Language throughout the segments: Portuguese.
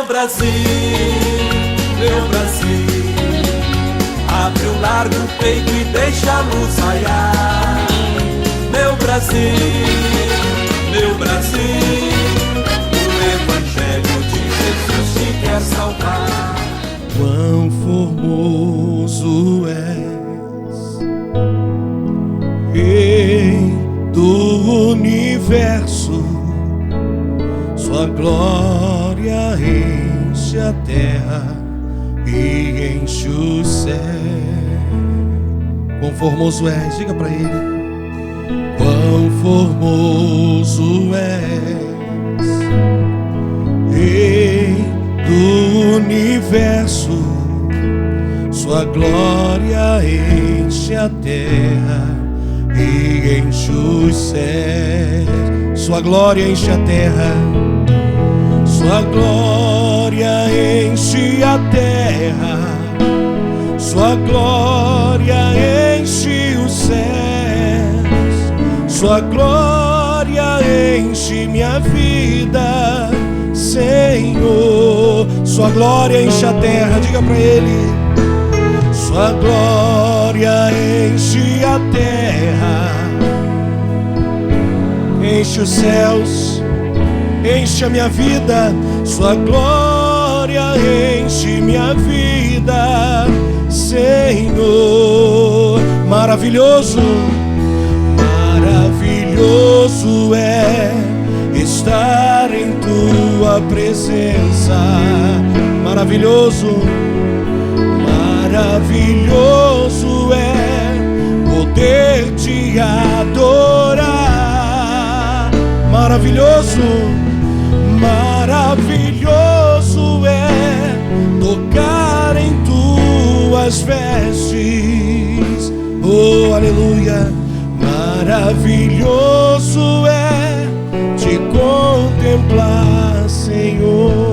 Brasil, meu Brasil, abre um largo peito e deixa a luz raiar. Meu Brasil, o Evangelho de Jesus te quer salvar. Quão formoso és, Rei do universo, sua glória enche a terra e enche o céu. Quão formoso és, diga para ele. Quão formoso és, Rei do universo, sua glória enche a terra e enche os céus. Sua glória enche a terra, sua glória enche a terra, sua glória enche os céus, sua glória enche minha vida, Senhor. Sua glória enche a terra, diga para ele. Sua glória enche a terra, enche os céus, enche a minha vida. Sua glória enche minha vida, Senhor. Maravilhoso, maravilhoso é estar em tua presença. Maravilhoso, maravilhoso é poder te adorar. Maravilhoso, maravilhoso é tocar em tuas vestes. Oh, aleluia. Maravilhoso é te contemplar, Senhor.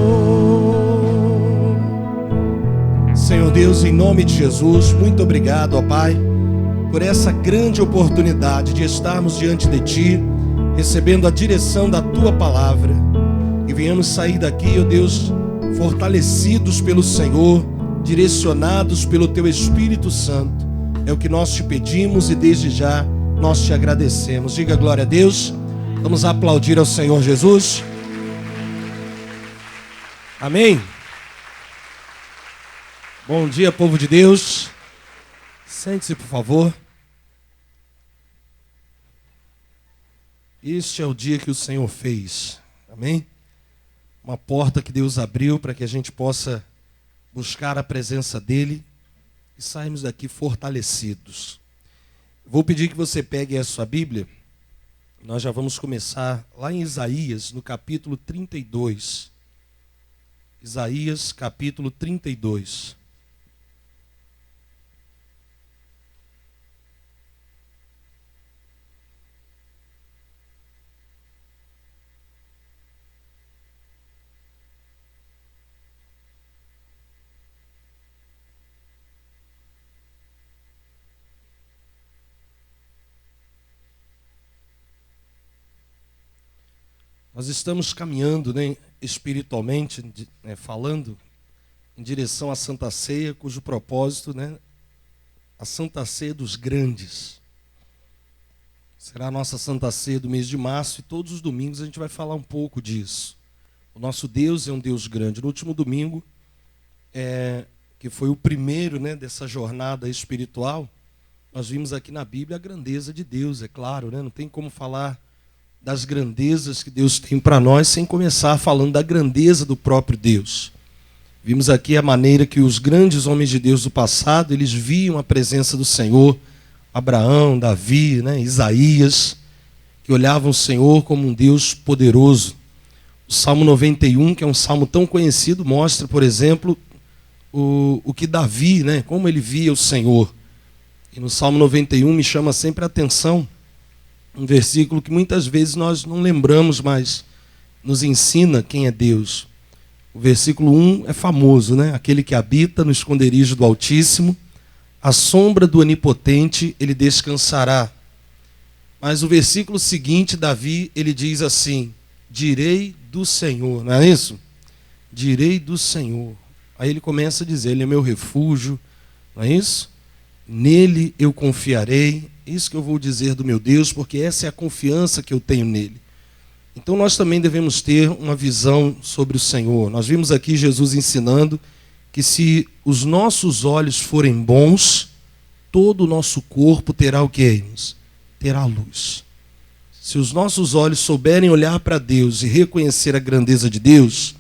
Senhor Deus, em nome de Jesus, muito obrigado, ó Pai, por essa grande oportunidade de estarmos diante de Ti, recebendo a direção da Tua palavra, e venhamos sair daqui, ó Deus, fortalecidos pelo Senhor, direcionados pelo Teu Espírito Santo. É o que nós te pedimos e desde já nós te agradecemos. Diga glória a Deus. Vamos aplaudir ao Senhor Jesus. Amém. Bom dia, povo de Deus. Sente-se, por favor. Este é o dia que o Senhor fez. Amém? Uma porta que Deus abriu para que a gente possa buscar a presença dEle e sairmos daqui fortalecidos. Vou pedir que você pegue a sua Bíblia. Nós já vamos começar lá em Isaías, no capítulo 32. Isaías, capítulo 32. Nós estamos caminhando, né, espiritualmente, falando em direção à Santa Ceia, cujo propósito, né, a Santa Ceia dos grandes. Será a nossa Santa Ceia do mês de março e todos os domingos a gente vai falar um pouco disso. O nosso Deus é um Deus grande. No último domingo, que foi o primeiro, né, dessa jornada espiritual, nós vimos aqui na Bíblia a grandeza de Deus, é claro, né? Não tem como falar das grandezas que Deus tem para nós sem começar falando da grandeza do próprio Deus. Vimos aqui a maneira que os grandes homens de Deus do passado, eles viam a presença do Senhor. Abraão, Davi, né, Isaías, que olhavam o Senhor como um Deus poderoso. O Salmo 91, que é um salmo tão conhecido, mostra, por exemplo, o que Davi, né, como ele via o Senhor. E no Salmo 91 me chama sempre a atenção um versículo que muitas vezes nós não lembramos, mas nos ensina quem é Deus. O versículo 1 é famoso, né? Aquele que habita no esconderijo do Altíssimo, à sombra do Onipotente ele descansará. Mas o versículo seguinte, Davi, ele diz assim: direi do Senhor, não é isso? direi do Senhor. Aí ele começa a dizer, ele é meu refúgio, não é isso? Nele eu confiarei, isso que eu vou dizer do meu Deus, porque essa é a confiança que eu tenho nele. Então nós também devemos ter uma visão sobre o Senhor. Nós vimos aqui Jesus ensinando que se os nossos olhos forem bons, todo o nosso corpo terá o que? Terá luz. Se os nossos olhos souberem olhar para Deus e reconhecer a grandeza de Deus,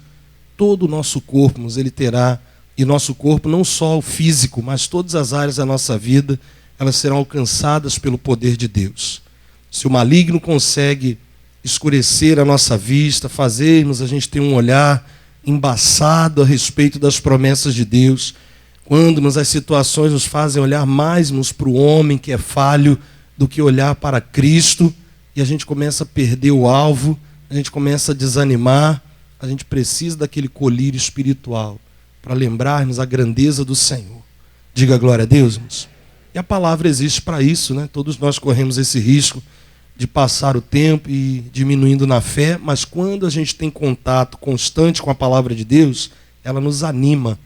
todo o nosso corpo ele terá, e nosso corpo não só o físico, mas todas as áreas da nossa vida, elas serão alcançadas pelo poder de Deus. Se o maligno consegue escurecer a nossa vista, fazermos a gente ter um olhar embaçado a respeito das promessas de Deus, quando as situações nos fazem olhar mais para o homem que é falho do que olhar para Cristo, e a gente começa a perder o alvo, a gente começa a desanimar, a gente precisa daquele colírio espiritual para lembrarmos a grandeza do Senhor. Diga glória a Deus, irmãos. E a palavra existe para isso, né? Todos nós corremos esse risco de passar o tempo e diminuindo na fé, mas quando a gente tem contato constante com a palavra de Deus, ela nos anima.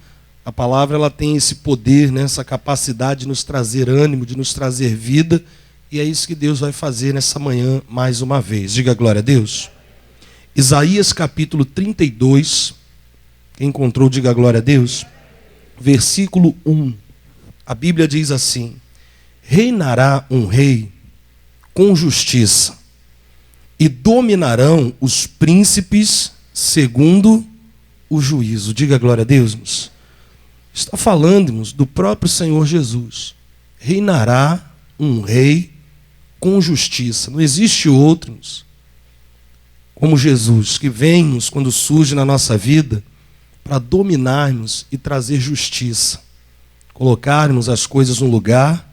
A palavra ela tem esse poder, né? Essa capacidade de nos trazer ânimo, de nos trazer vida, e é isso que Deus vai fazer nessa manhã mais uma vez. Diga glória a Deus. Isaías capítulo 32, quem encontrou, diga glória a Deus. Versículo 1, a Bíblia diz assim: reinará um rei com justiça, e dominarão os príncipes segundo o juízo. Diga glória a Deus, irmãos. Está falando, irmãos, do próprio Senhor Jesus. Reinará um rei com justiça. Não existe outro, irmãos, como Jesus, que vem, quando surge na nossa vida, para dominarmos e trazer justiça. Colocarmos as coisas no lugar,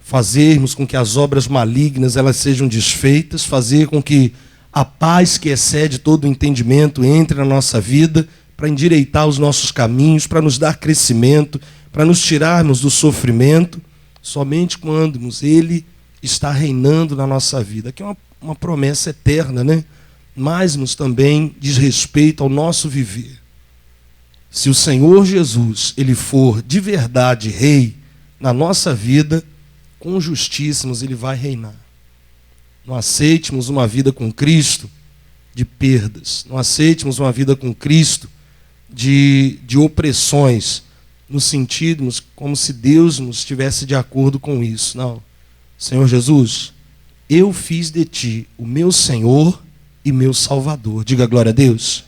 fazermos com que as obras malignas elas sejam desfeitas, fazer com que a paz que excede todo o entendimento entre na nossa vida, para endireitar os nossos caminhos, para nos dar crescimento, para nos tirarmos do sofrimento, somente quando Ele está reinando na nossa vida. Aqui é uma promessa eterna, né? Mas nos também diz respeito ao nosso viver. Se o Senhor Jesus, Ele for de verdade rei na nossa vida, com justiça Ele vai reinar. Não aceitemos uma vida com Cristo de perdas. Não aceitemos uma vida com Cristo de opressões, no sentido como se Deus nos estivesse de acordo com isso. Não. Senhor Jesus, eu fiz de Ti o meu Senhor e meu Salvador. Diga glória a Deus.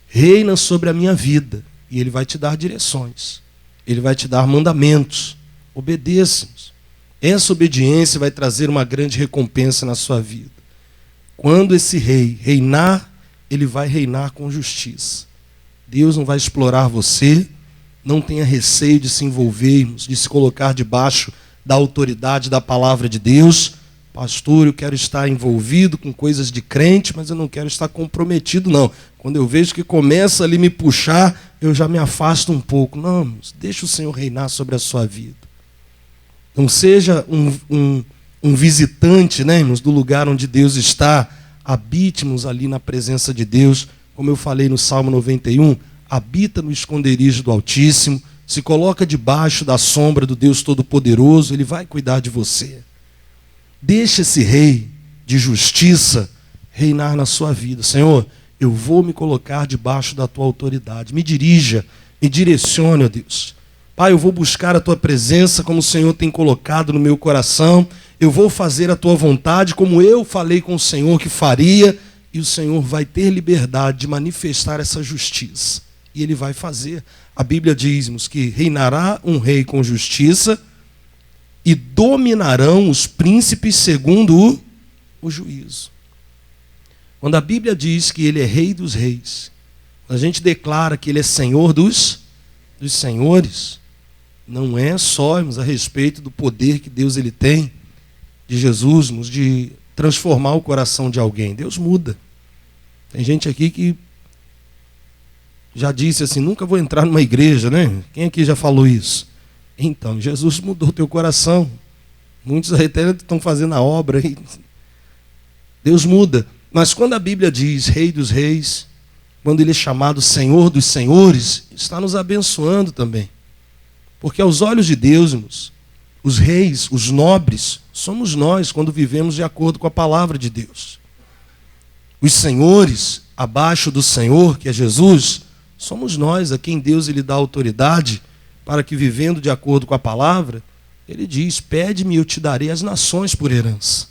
Reina sobre a minha vida, e Ele vai te dar direções. Ele vai te dar mandamentos. Obedeça-nos. Essa obediência vai trazer uma grande recompensa na sua vida. Quando esse rei reinar, ele vai reinar com justiça. Deus não vai explorar você. Não tenha receio de se envolver, de se colocar debaixo da autoridade da palavra de Deus. Pastor, eu quero estar envolvido com coisas de crente, mas eu não quero estar comprometido, não. Quando eu vejo que começa ali me puxar, eu já me afasto um pouco. Não, irmãos, deixa o Senhor reinar sobre a sua vida. Não seja um visitante, né, irmãos, do lugar onde Deus está. Habite-nos ali na presença de Deus. Como eu falei no Salmo 91, habita no esconderijo do Altíssimo, se coloca debaixo da sombra do Deus Todo-Poderoso, Ele vai cuidar de você. Deixa esse rei de justiça reinar na sua vida. Senhor, eu vou me colocar debaixo da Tua autoridade. Me dirija, me direcione, ó Deus. Pai, eu vou buscar a Tua presença como o Senhor tem colocado no meu coração. Eu vou fazer a Tua vontade como eu falei com o Senhor que faria. E o Senhor vai ter liberdade de manifestar essa justiça. E Ele vai fazer. A Bíblia diz-nos que reinará um rei com justiça e dominarão os príncipes segundo o juízo. Quando a Bíblia diz que Ele é Rei dos reis, a gente declara que Ele é Senhor dos senhores, não é só, irmãos, a respeito do poder que Deus Ele tem, de Jesus, irmãos, de transformar o coração de alguém. Deus muda. Tem gente aqui que já disse assim, nunca vou entrar numa igreja, né? Quem aqui já falou isso? Então, Jesus mudou teu coração. Muitos até estão fazendo a obra aí. Deus muda. Mas quando a Bíblia diz Rei dos reis, quando ele é chamado Senhor dos Senhores, está nos abençoando também. Porque aos olhos de Deus, irmãos, os reis, os nobres, somos nós quando vivemos de acordo com a palavra de Deus. Os senhores, abaixo do Senhor, que é Jesus, somos nós a quem Deus lhe dá autoridade para que, vivendo de acordo com a palavra, ele diz: pede-me e eu te darei as nações por herança.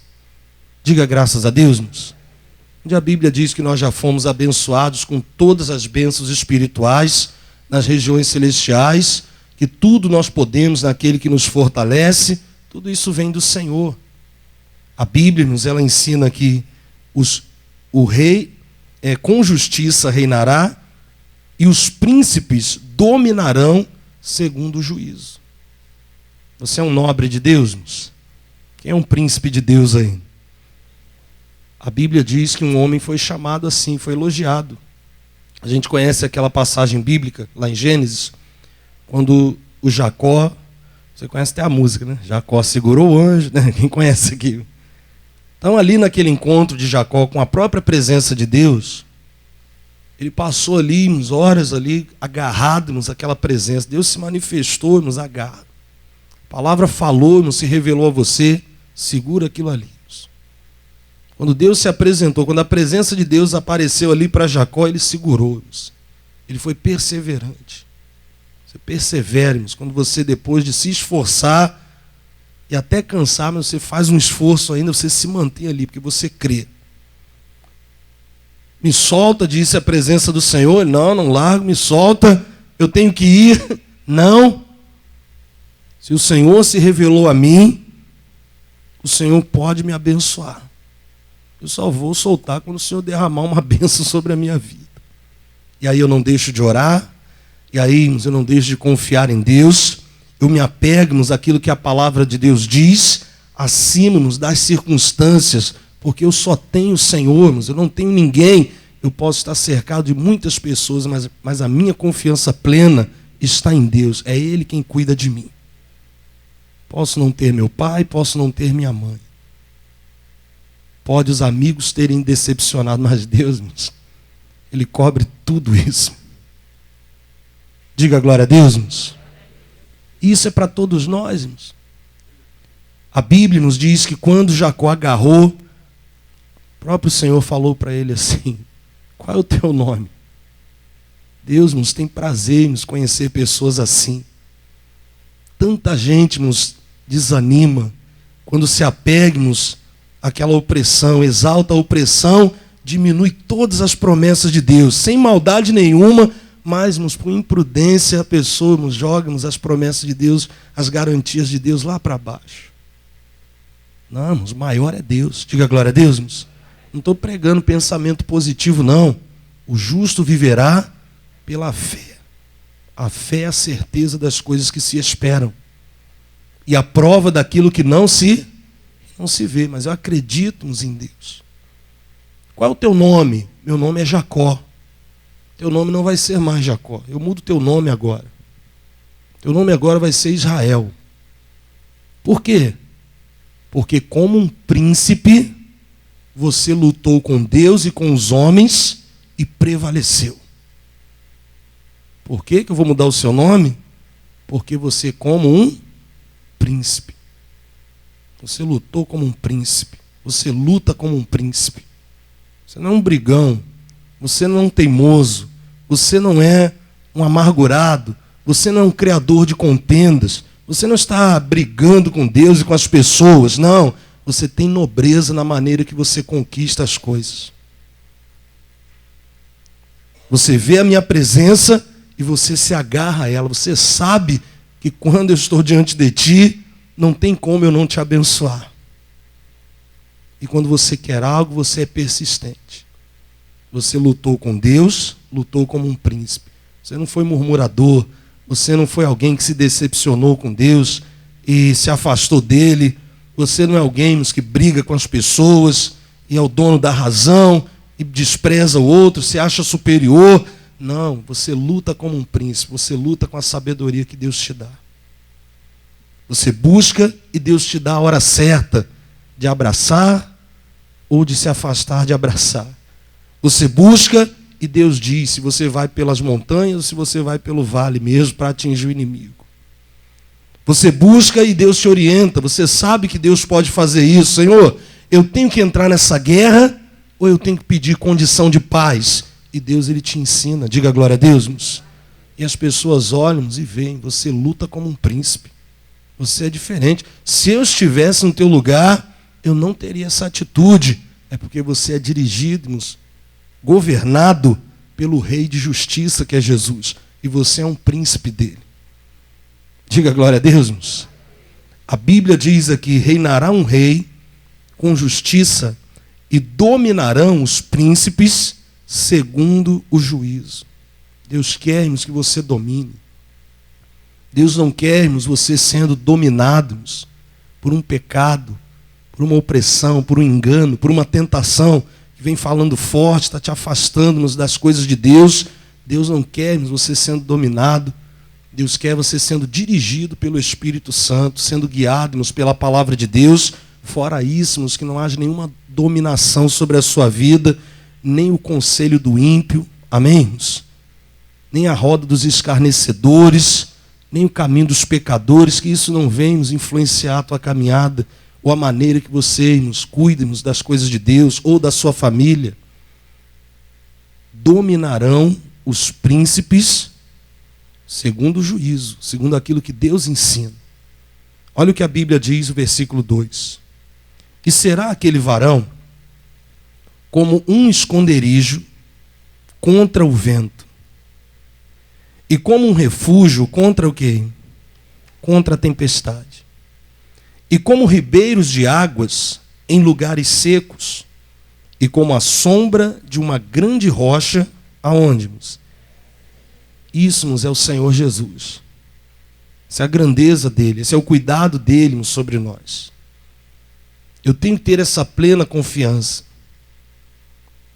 Diga graças a Deus, irmãos. Onde a Bíblia diz que nós já fomos abençoados com todas as bênçãos espirituais nas regiões celestiais, que tudo nós podemos naquele que nos fortalece, tudo isso vem do Senhor. A Bíblia ela ensina que o rei com justiça reinará e os príncipes dominarão segundo o juízo. Você é um nobre de Deus, irmãos? Quem é um príncipe de Deus aí? A Bíblia diz que um homem foi chamado assim, foi elogiado. A gente conhece aquela passagem bíblica, lá em Gênesis, quando o Jacó, você conhece até a música, né? Jacó segurou o anjo, né? Quem conhece aqui? Então, ali naquele encontro de Jacó com a própria presença de Deus, ele passou ali umas horas ali, agarrado àquela presença. Deus se manifestou, nos agarra. A palavra falou, se revelou a você, segura aquilo ali. Quando Deus se apresentou, quando a presença de Deus apareceu ali para Jacó, ele segurou. Ele foi perseverante. Você persevera, quando você, depois de se esforçar e até cansar, mas você faz um esforço ainda, você se mantém ali, porque você crê. Me solta, disse a presença do Senhor. Não largo, me solta, eu tenho que ir. Não. Se o Senhor se revelou a mim, o Senhor pode me abençoar. Eu só vou soltar quando o Senhor derramar uma bênção sobre a minha vida. E aí eu não deixo de orar, e aí eu não deixo de confiar em Deus, eu me apego àquilo que a palavra de Deus diz, acima das circunstâncias, porque eu só tenho o Senhor, eu não tenho ninguém. Eu posso estar cercado de muitas pessoas, mas a minha confiança plena está em Deus. É Ele quem cuida de mim. Posso não ter meu pai, posso não ter minha mãe. Pode os amigos terem decepcionado, mas Deus, Ele cobre tudo isso. Diga glória a Deus, irmãos. Isso é para todos nós, irmãos. A Bíblia nos diz que quando Jacó agarrou, o próprio Senhor falou para ele assim: qual é o teu nome? Deus nos tem prazer em nos conhecer pessoas assim. Tanta gente nos desanima quando se apegamos àquela opressão, exalta a opressão, diminui todas as promessas de Deus, sem maldade nenhuma, mas por imprudência a pessoa nos joga as promessas de Deus, as garantias de Deus lá para baixo. Não, o maior é Deus. Diga glória a Deus, irmãos. Não estou pregando pensamento positivo, não. O justo viverá pela fé. A fé é a certeza das coisas que se esperam. E a prova daquilo que não se vê. Mas eu acredito em Deus. Qual é o teu nome? Meu nome é Jacó. Teu nome não vai ser mais Jacó. Eu mudo teu nome agora. Teu nome agora vai ser Israel. Por quê? Porque como um príncipe, você lutou com Deus e com os homens e prevaleceu. Por que eu vou mudar o seu nome? Porque você, como um príncipe, você lutou como um príncipe. Você luta como um príncipe. Você não é um brigão. Você não é um teimoso. Você não é um amargurado. Você não é um criador de contendas. Você não está brigando com Deus e com as pessoas. Não. Você tem nobreza na maneira que você conquista as coisas. Você vê a minha presença e você se agarra a ela. Você sabe que quando eu estou diante de ti, não tem como eu não te abençoar. E quando você quer algo, você é persistente. Você lutou com Deus, lutou como um príncipe. Você não foi murmurador. Você não foi alguém que se decepcionou com Deus e se afastou dele. Você não é alguém que briga com as pessoas e é o dono da razão e despreza o outro, se acha superior. Não, você luta como um príncipe. Você luta com a sabedoria que Deus te dá. Você busca e Deus te dá a hora certa de abraçar ou de se afastar de abraçar. Você busca e Deus diz se você vai pelas montanhas ou se você vai pelo vale mesmo para atingir o inimigo. Você busca e Deus te orienta, você sabe que Deus pode fazer isso. Senhor, eu tenho que entrar nessa guerra ou eu tenho que pedir condição de paz? E Deus, Ele te ensina. Diga glória a Deus, irmãos. E as pessoas olham e veem, você luta como um príncipe. Você é diferente. Se eu estivesse no teu lugar, eu não teria essa atitude. É porque você é dirigido, governado pelo Rei de Justiça, que é Jesus. E você é um príncipe dele. Diga glória a Deus, irmãos. A Bíblia diz aqui, reinará um rei com justiça e dominarão os príncipes segundo o juízo. Deus quer, irmãos, que você domine. Deus não quer, irmãos, você sendo dominados por um pecado, por uma opressão, por um engano, por uma tentação que vem falando forte, está te afastando das coisas de Deus. Deus não quer, irmãos, você sendo dominado. Deus quer você sendo dirigido pelo Espírito Santo, sendo guiado, irmãos, pela palavra de Deus. Fora isso, irmãos, que não haja nenhuma dominação sobre a sua vida, nem o conselho do ímpio, amém, irmãos? Nem a roda dos escarnecedores, nem o caminho dos pecadores, que isso não venha nos influenciar a tua caminhada, ou a maneira que você, irmãos, cuida, irmãos, das coisas de Deus, ou da sua família. Dominarão os príncipes segundo o juízo, segundo aquilo que Deus ensina. Olha o que a Bíblia diz, o versículo 2. E será aquele varão como um esconderijo contra o vento, e como um refúgio contra o quê? Contra a tempestade. E como ribeiros de águas em lugares secos, e como a sombra de uma grande rocha, aonde, irmãos? Isso, irmãos, é o Senhor Jesus. Essa é a grandeza dele, esse é o cuidado dele, irmãos, sobre nós. Eu tenho que ter essa plena confiança.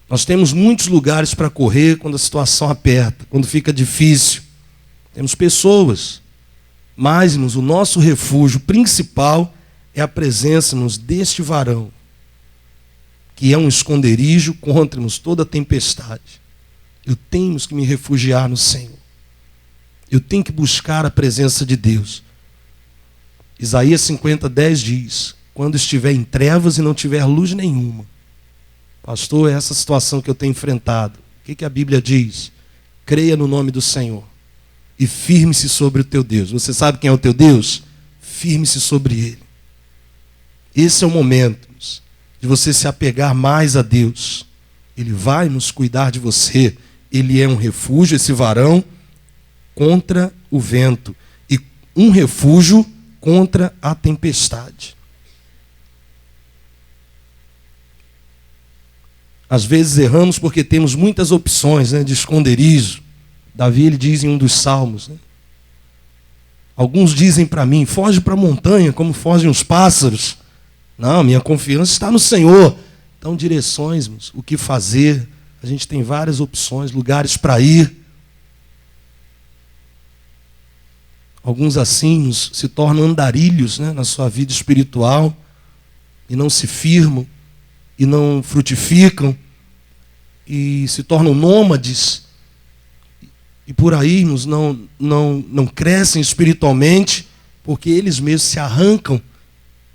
Nós temos muitos lugares para correr quando a situação aperta, quando fica difícil. Temos pessoas, mas, irmãos, o nosso refúgio principal é a presença, irmãos, deste varão, que é um esconderijo contra, irmãos, toda tempestade. Eu tenho que me refugiar no Senhor. Eu tenho que buscar a presença de Deus. Isaías 50:10 diz, quando estiver em trevas e não tiver luz nenhuma. Pastor, é essa situação que eu tenho enfrentado. O que a Bíblia diz? Creia no nome do Senhor e firme-se sobre o teu Deus. Você sabe quem é o teu Deus? Firme-se sobre Ele. Esse é o momento de você se apegar mais a Deus. Ele vai nos cuidar de você. Ele é um refúgio, esse varão, contra o vento. E um refúgio contra a tempestade. Às vezes erramos porque temos muitas opções, de esconderijo. Davi, ele diz em um dos salmos, alguns dizem para mim, foge para a montanha como fogem os pássaros. Não, minha confiança está no Senhor. Então, direções, o que fazer, a gente tem várias opções, lugares para ir. Alguns assim se tornam andarilhos, na sua vida espiritual e não se firmam e não frutificam e se tornam nômades e por aí não crescem espiritualmente porque eles mesmos se arrancam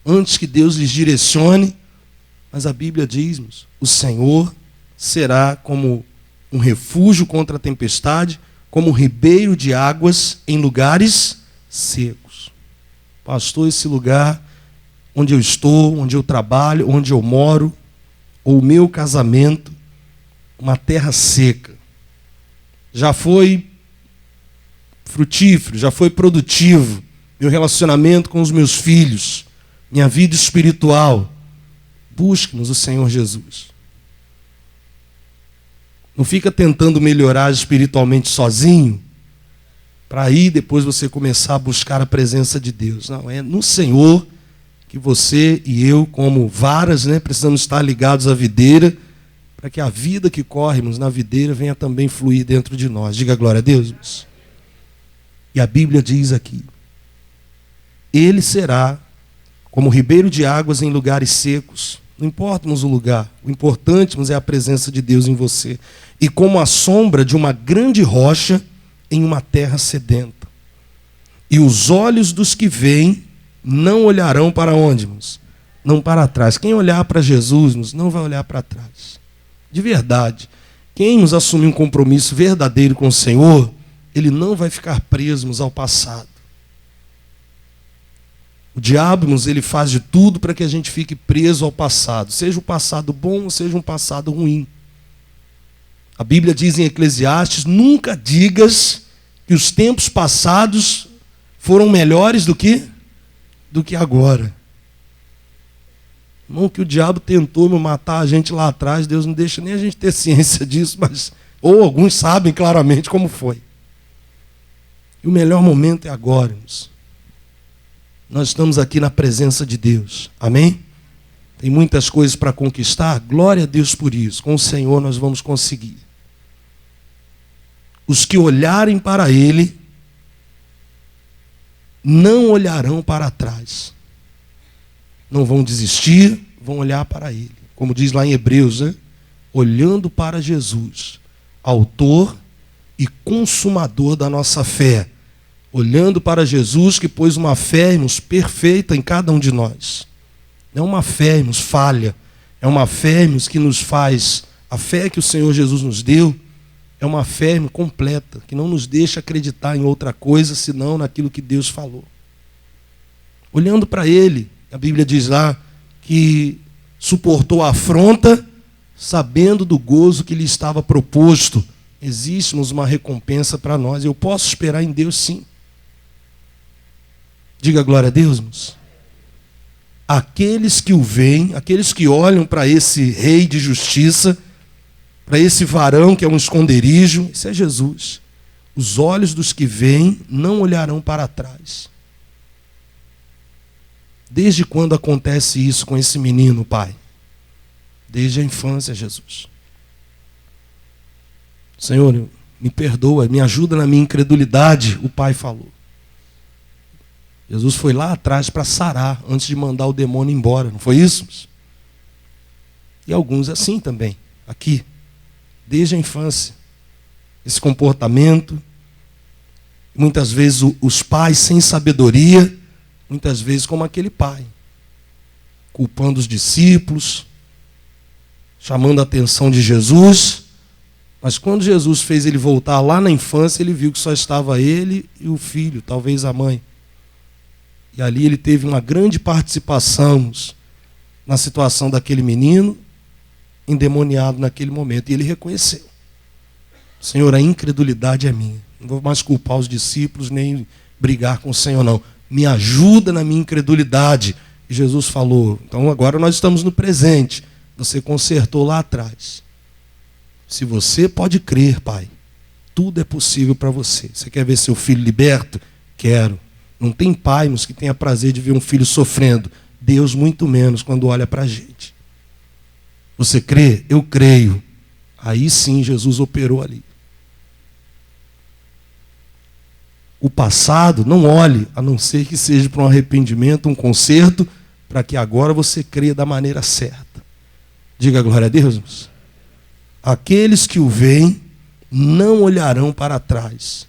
antes que Deus lhes direcione. Mas a Bíblia diz, o Senhor será como um refúgio contra a tempestade, como um ribeiro de águas em lugares secos. Pastor, esse lugar onde eu estou, onde eu trabalho, onde eu moro, ou o meu casamento, uma terra seca. Já foi frutífero, já foi produtivo, meu relacionamento com os meus filhos, minha vida espiritual. Busque-nos o Senhor Jesus. Não fica tentando melhorar espiritualmente sozinho, para aí depois você começar a buscar a presença de Deus. Não, é no Senhor que você e eu, como varas, precisamos estar ligados à videira, para que a vida que corremos na videira venha também fluir dentro de nós. Diga glória a Deus, irmãos. E a Bíblia diz aqui, ele será como ribeiro de águas em lugares secos, Não importa o lugar, o importante é a presença de Deus em você. E como a sombra de uma grande rocha em uma terra sedenta. E os olhos dos que veem não olharão para onde, irmãos? Não para trás. Quem olhar para Jesus, irmãos, não vai olhar para trás. De verdade. Quem nos assumir um compromisso verdadeiro com o Senhor, ele não vai ficar preso, irmãos, ao passado. O diabo, irmãos, ele faz de tudo para que a gente fique preso ao passado. Seja um passado bom ou seja um passado ruim. A Bíblia diz em Eclesiastes, nunca digas que os tempos passados foram melhores do que agora. Irmão, que o diabo tentou matar a gente lá atrás, Deus não deixa nem a gente ter ciência disso, ou alguns sabem claramente como foi. E o melhor momento é agora, irmãos. Nós estamos aqui na presença de Deus. Amém? Tem muitas coisas para conquistar. Glória a Deus por isso. Com o Senhor nós vamos conseguir. Os que olharem para Ele não olharão para trás. Não vão desistir, vão olhar para Ele. Como diz lá em Hebreus, né? Olhando para Jesus, autor e consumador da nossa fé. Olhando para Jesus que pôs uma fé, irmãos, perfeita em cada um de nós. Não é uma fé, irmãos, falha. É uma fé, irmãos, que nos faz... A fé que o Senhor Jesus nos deu é uma fé, irmãos, completa, que não nos deixa acreditar em outra coisa, senão naquilo que Deus falou. Olhando para Ele, a Bíblia diz lá que suportou a afronta, sabendo do gozo que lhe estava proposto. Existe, irmãos, uma recompensa para nós. Eu posso esperar em Deus, sim. Diga glória a Deus, irmãos. Aqueles que o veem, aqueles que olham para esse rei de justiça, para esse varão que é um esconderijo, esse é Jesus. Os olhos dos que veem não olharão para trás. Desde quando acontece isso com esse menino, Pai? Desde a infância, Jesus. Senhor, me perdoa, me ajuda na minha incredulidade, o Pai falou. Jesus foi lá atrás para sarar, antes de mandar o demônio embora, não foi isso? E alguns assim também, aqui, desde a infância. Esse comportamento, muitas vezes os pais sem sabedoria, muitas vezes como aquele pai, culpando os discípulos, chamando a atenção de Jesus, mas quando Jesus fez ele voltar lá na infância, ele viu que só estava ele e o filho, talvez a mãe. E ali ele teve uma grande participação na situação daquele menino, endemoniado naquele momento. E ele reconheceu. Senhor, a incredulidade é minha. Não vou mais culpar os discípulos, nem brigar com o Senhor, não. Me ajuda na minha incredulidade. E Jesus falou, então agora nós estamos no presente. Você consertou lá atrás. Se você pode crer, Pai, tudo é possível para você. Você quer ver seu filho liberto? Quero. Não tem pai, irmãos, que tenha prazer de ver um filho sofrendo. Deus muito menos quando olha para a gente. Você crê? Eu creio. Aí sim Jesus operou ali. O passado, não olhe, a não ser que seja para um arrependimento, um conserto, para que agora você creia da maneira certa. Diga glória a Deus, irmãos. Aqueles que o veem não olharão para trás.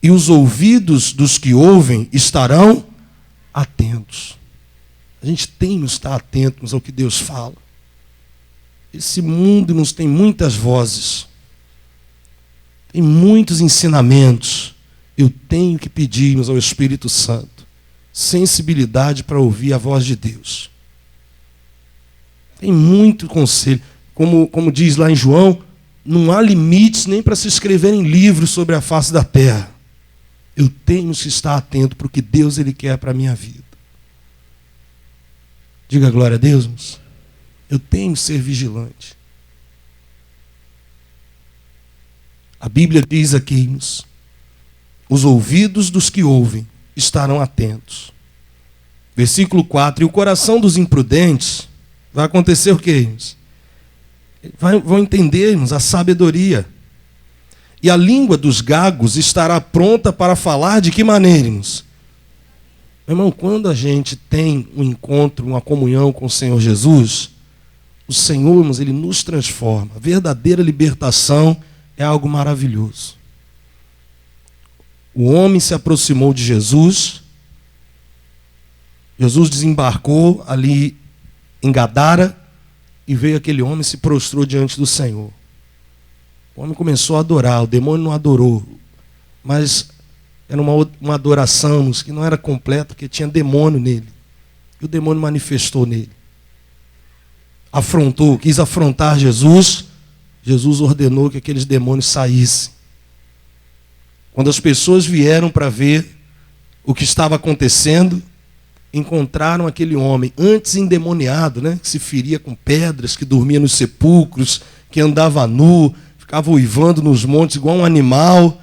E os ouvidos dos que ouvem estarão atentos. A gente tem que estar atentos ao que Deus fala. Esse mundo nos tem muitas vozes. Tem muitos ensinamentos. Eu tenho que pedir ao Espírito Santo sensibilidade para ouvir a voz de Deus. Tem muito conselho. Como diz lá em João, não há limites nem para se escreverem livros sobre a face da terra. Eu tenho que estar atento para o que Deus ele quer para a minha vida. Diga glória a Deus, irmãos. Eu tenho que ser vigilante. A Bíblia diz aqui, irmãos, os ouvidos dos que ouvem estarão atentos. Versículo 4, e o coração dos imprudentes, vai acontecer o quê, irmãos? Vão entender, irmãos, a sabedoria. E a língua dos gagos estará pronta para falar de que maneira, irmãos? Meu irmão, quando a gente tem um encontro, uma comunhão com o Senhor Jesus, o Senhor, irmãos, Ele nos transforma. A verdadeira libertação é algo maravilhoso. O homem se aproximou de Jesus. Jesus desembarcou ali em Gadara e veio aquele homem e se prostrou diante do Senhor. O homem começou a adorar, o demônio não adorou, mas era uma adoração que não era completa, porque tinha demônio nele. E o demônio manifestou nele. Afrontou, quis afrontar Jesus. Jesus ordenou que aqueles demônios saíssem. Quando as pessoas vieram para ver o que estava acontecendo, encontraram aquele homem, antes endemoniado, que se feria com pedras, que dormia nos sepulcros, que andava nu, ficava uivando nos montes igual um animal.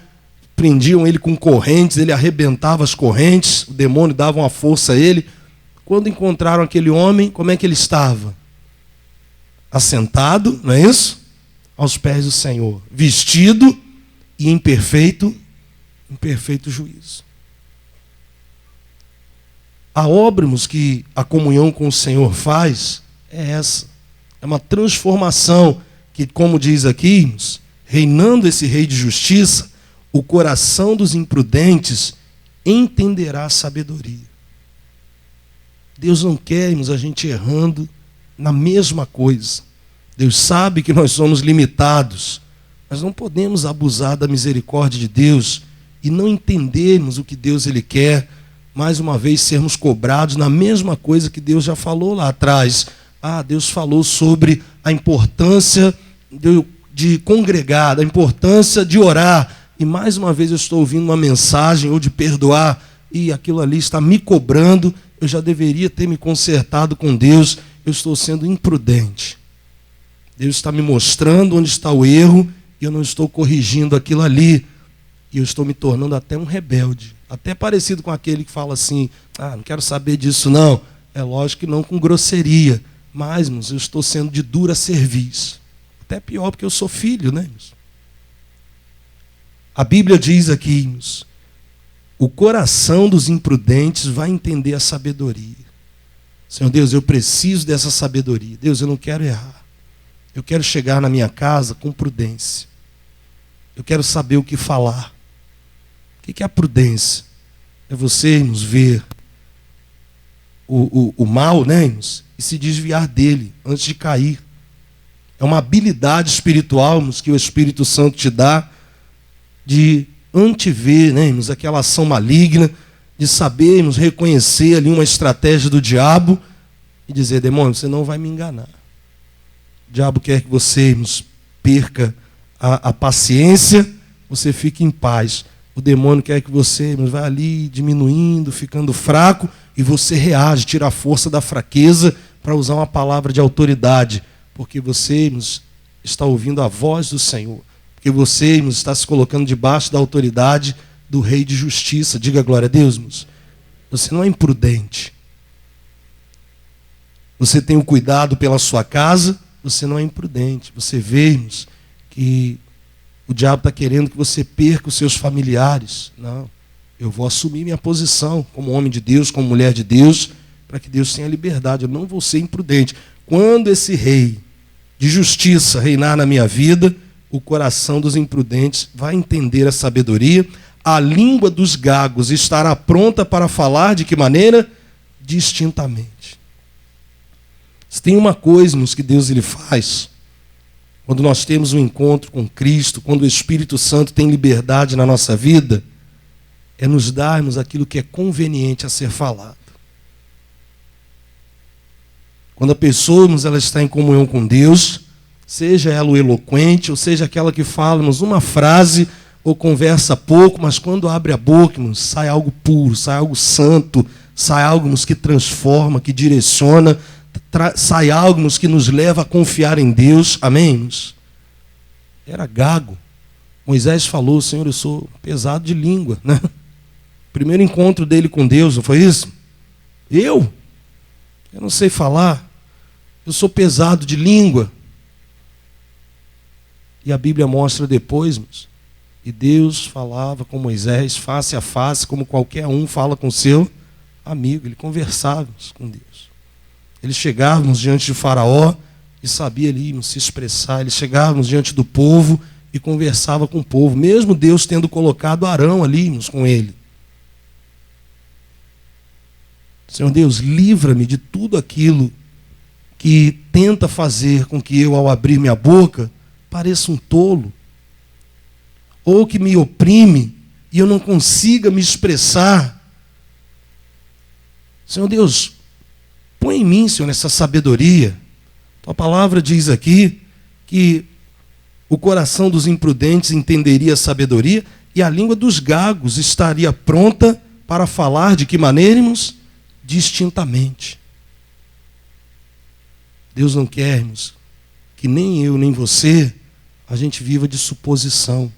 Prendiam ele com correntes, ele arrebentava as correntes, o demônio dava uma força a ele. Quando encontraram aquele homem, como é que ele estava? Assentado, não é isso? Aos pés do Senhor, vestido e em perfeito juízo. A obra, irmãos, que a comunhão com o Senhor faz é essa. É uma transformação que, como diz aqui, irmãos, reinando esse rei de justiça, o coração dos imprudentes entenderá a sabedoria. Deus não quer, irmãos, a gente errando na mesma coisa. Deus sabe que nós somos limitados, mas não podemos abusar da misericórdia de Deus e não entendermos o que Deus Ele quer, mais uma vez sermos cobrados na mesma coisa que Deus já falou lá atrás. Deus falou sobre a importância de congregar, a importância de orar, e mais uma vez eu estou ouvindo uma mensagem ou de perdoar, e aquilo ali está me cobrando. Eu já deveria ter me consertado com Deus, eu estou sendo imprudente. Deus está me mostrando onde está o erro e eu não estou corrigindo aquilo ali. E eu estou me tornando até um rebelde. Até parecido com aquele que fala assim, não quero saber disso não. É lógico que não com grosseria, mas, irmãos, eu estou sendo de dura serviço. Até pior porque eu sou filho, irmãos? A Bíblia diz aqui, irmãos, o coração dos imprudentes vai entender a sabedoria. Senhor Deus, eu preciso dessa sabedoria. Deus, eu não quero errar. Eu quero chegar na minha casa com prudência. Eu quero saber o que falar. O que é a prudência? É você, irmãos, ver o mal, irmãos, e se desviar dele antes de cair. É uma habilidade espiritual, irmãos, que o Espírito Santo te dá de antever, irmãos, aquela ação maligna, de sabermos reconhecer ali uma estratégia do diabo e dizer, demônio, você não vai me enganar. O diabo quer que você, irmãos, perca a paciência, você fique em paz. O demônio quer que você, irmãos, vá ali diminuindo, ficando fraco, e você reage, tira a força da fraqueza para usar uma palavra de autoridade, porque você, irmãos, está ouvindo a voz do Senhor. Porque você, irmãos, está se colocando debaixo da autoridade do Rei de Justiça. Diga glória a Deus, irmãos. Você não é imprudente. Você tem o cuidado pela sua casa, você não é imprudente. Você vê, irmãos, que o diabo está querendo que você perca os seus familiares. Não. Eu vou assumir minha posição como homem de Deus, como mulher de Deus, para que Deus tenha liberdade. Eu não vou ser imprudente. Quando esse Rei de Justiça reinar na minha vida, o coração dos imprudentes vai entender a sabedoria, a língua dos gagos estará pronta para falar de que maneira? Distintamente. Se tem uma coisa, irmãos, que Deus ele faz, quando nós temos um encontro com Cristo, quando o Espírito Santo tem liberdade na nossa vida, é nos darmos aquilo que é conveniente a ser falado. Quando a pessoa, irmãos, ela está em comunhão com Deus, seja ela o eloquente, ou seja aquela que fala, irmãos, uma frase ou conversa pouco, mas quando abre a boca, irmãos, sai algo puro, sai algo santo, sai algo, irmãos, que transforma, que direciona, sai algo, irmãos, que nos leva a confiar em Deus. Amém, irmãos? Era gago. Moisés falou, Senhor, eu sou pesado de língua, Primeiro encontro dele com Deus, não foi isso? Eu não sei falar, eu sou pesado de língua. E a Bíblia mostra depois, irmãos, e Deus falava com Moisés face a face, como qualquer um fala com seu amigo. Ele conversava com Deus. Eles chegávamos diante de Faraó, e sabia ali se expressar. Eles chegavam diante do povo e conversava com o povo, mesmo Deus tendo colocado Arão ali com ele. Senhor Deus, livra-me de tudo aquilo que tenta fazer com que eu, ao abrir minha boca, pareça um tolo, ou que me oprime e eu não consiga me expressar. Senhor Deus, põe em mim, Senhor, essa sabedoria. Tua palavra diz aqui que o coração dos imprudentes entenderia a sabedoria e a língua dos gagos estaria pronta para falar de que maneira, irmãos? Distintamente. Deus não quer, irmãos, que nem eu, nem você, a gente viva de suposição.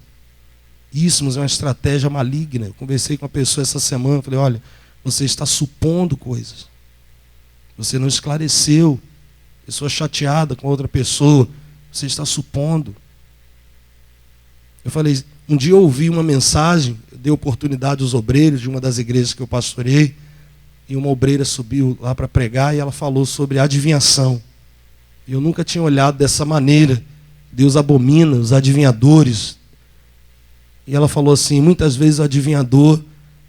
Isso, irmãos, é uma estratégia maligna. Eu conversei com uma pessoa essa semana, falei, olha, você está supondo coisas. Você não esclareceu. Pessoa chateada com outra pessoa, você está supondo. Eu falei, um dia eu ouvi uma mensagem, eu dei oportunidade aos obreiros de uma das igrejas que eu pastorei, e uma obreira subiu lá para pregar e ela falou sobre adivinhação. Eu nunca tinha olhado dessa maneira. Deus abomina os adivinhadores. E ela falou assim, muitas vezes o adivinhador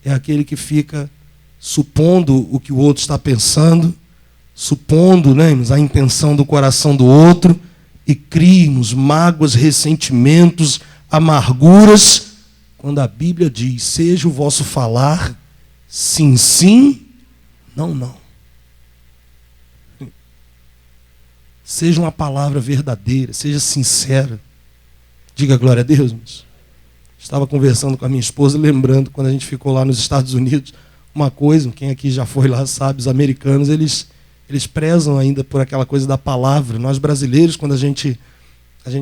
é aquele que fica supondo o que o outro está pensando, supondo, né, a intenção do coração do outro, e cria-nos mágoas, ressentimentos, amarguras, quando a Bíblia diz, seja o vosso falar sim, sim, não, não. Seja uma palavra verdadeira, seja sincera. Diga glória a Deus, irmãos. Estava conversando com a minha esposa, lembrando, quando a gente ficou lá nos Estados Unidos, uma coisa, quem aqui já foi lá sabe, os americanos, eles prezam ainda por aquela coisa da palavra. Nós brasileiros, quando a gente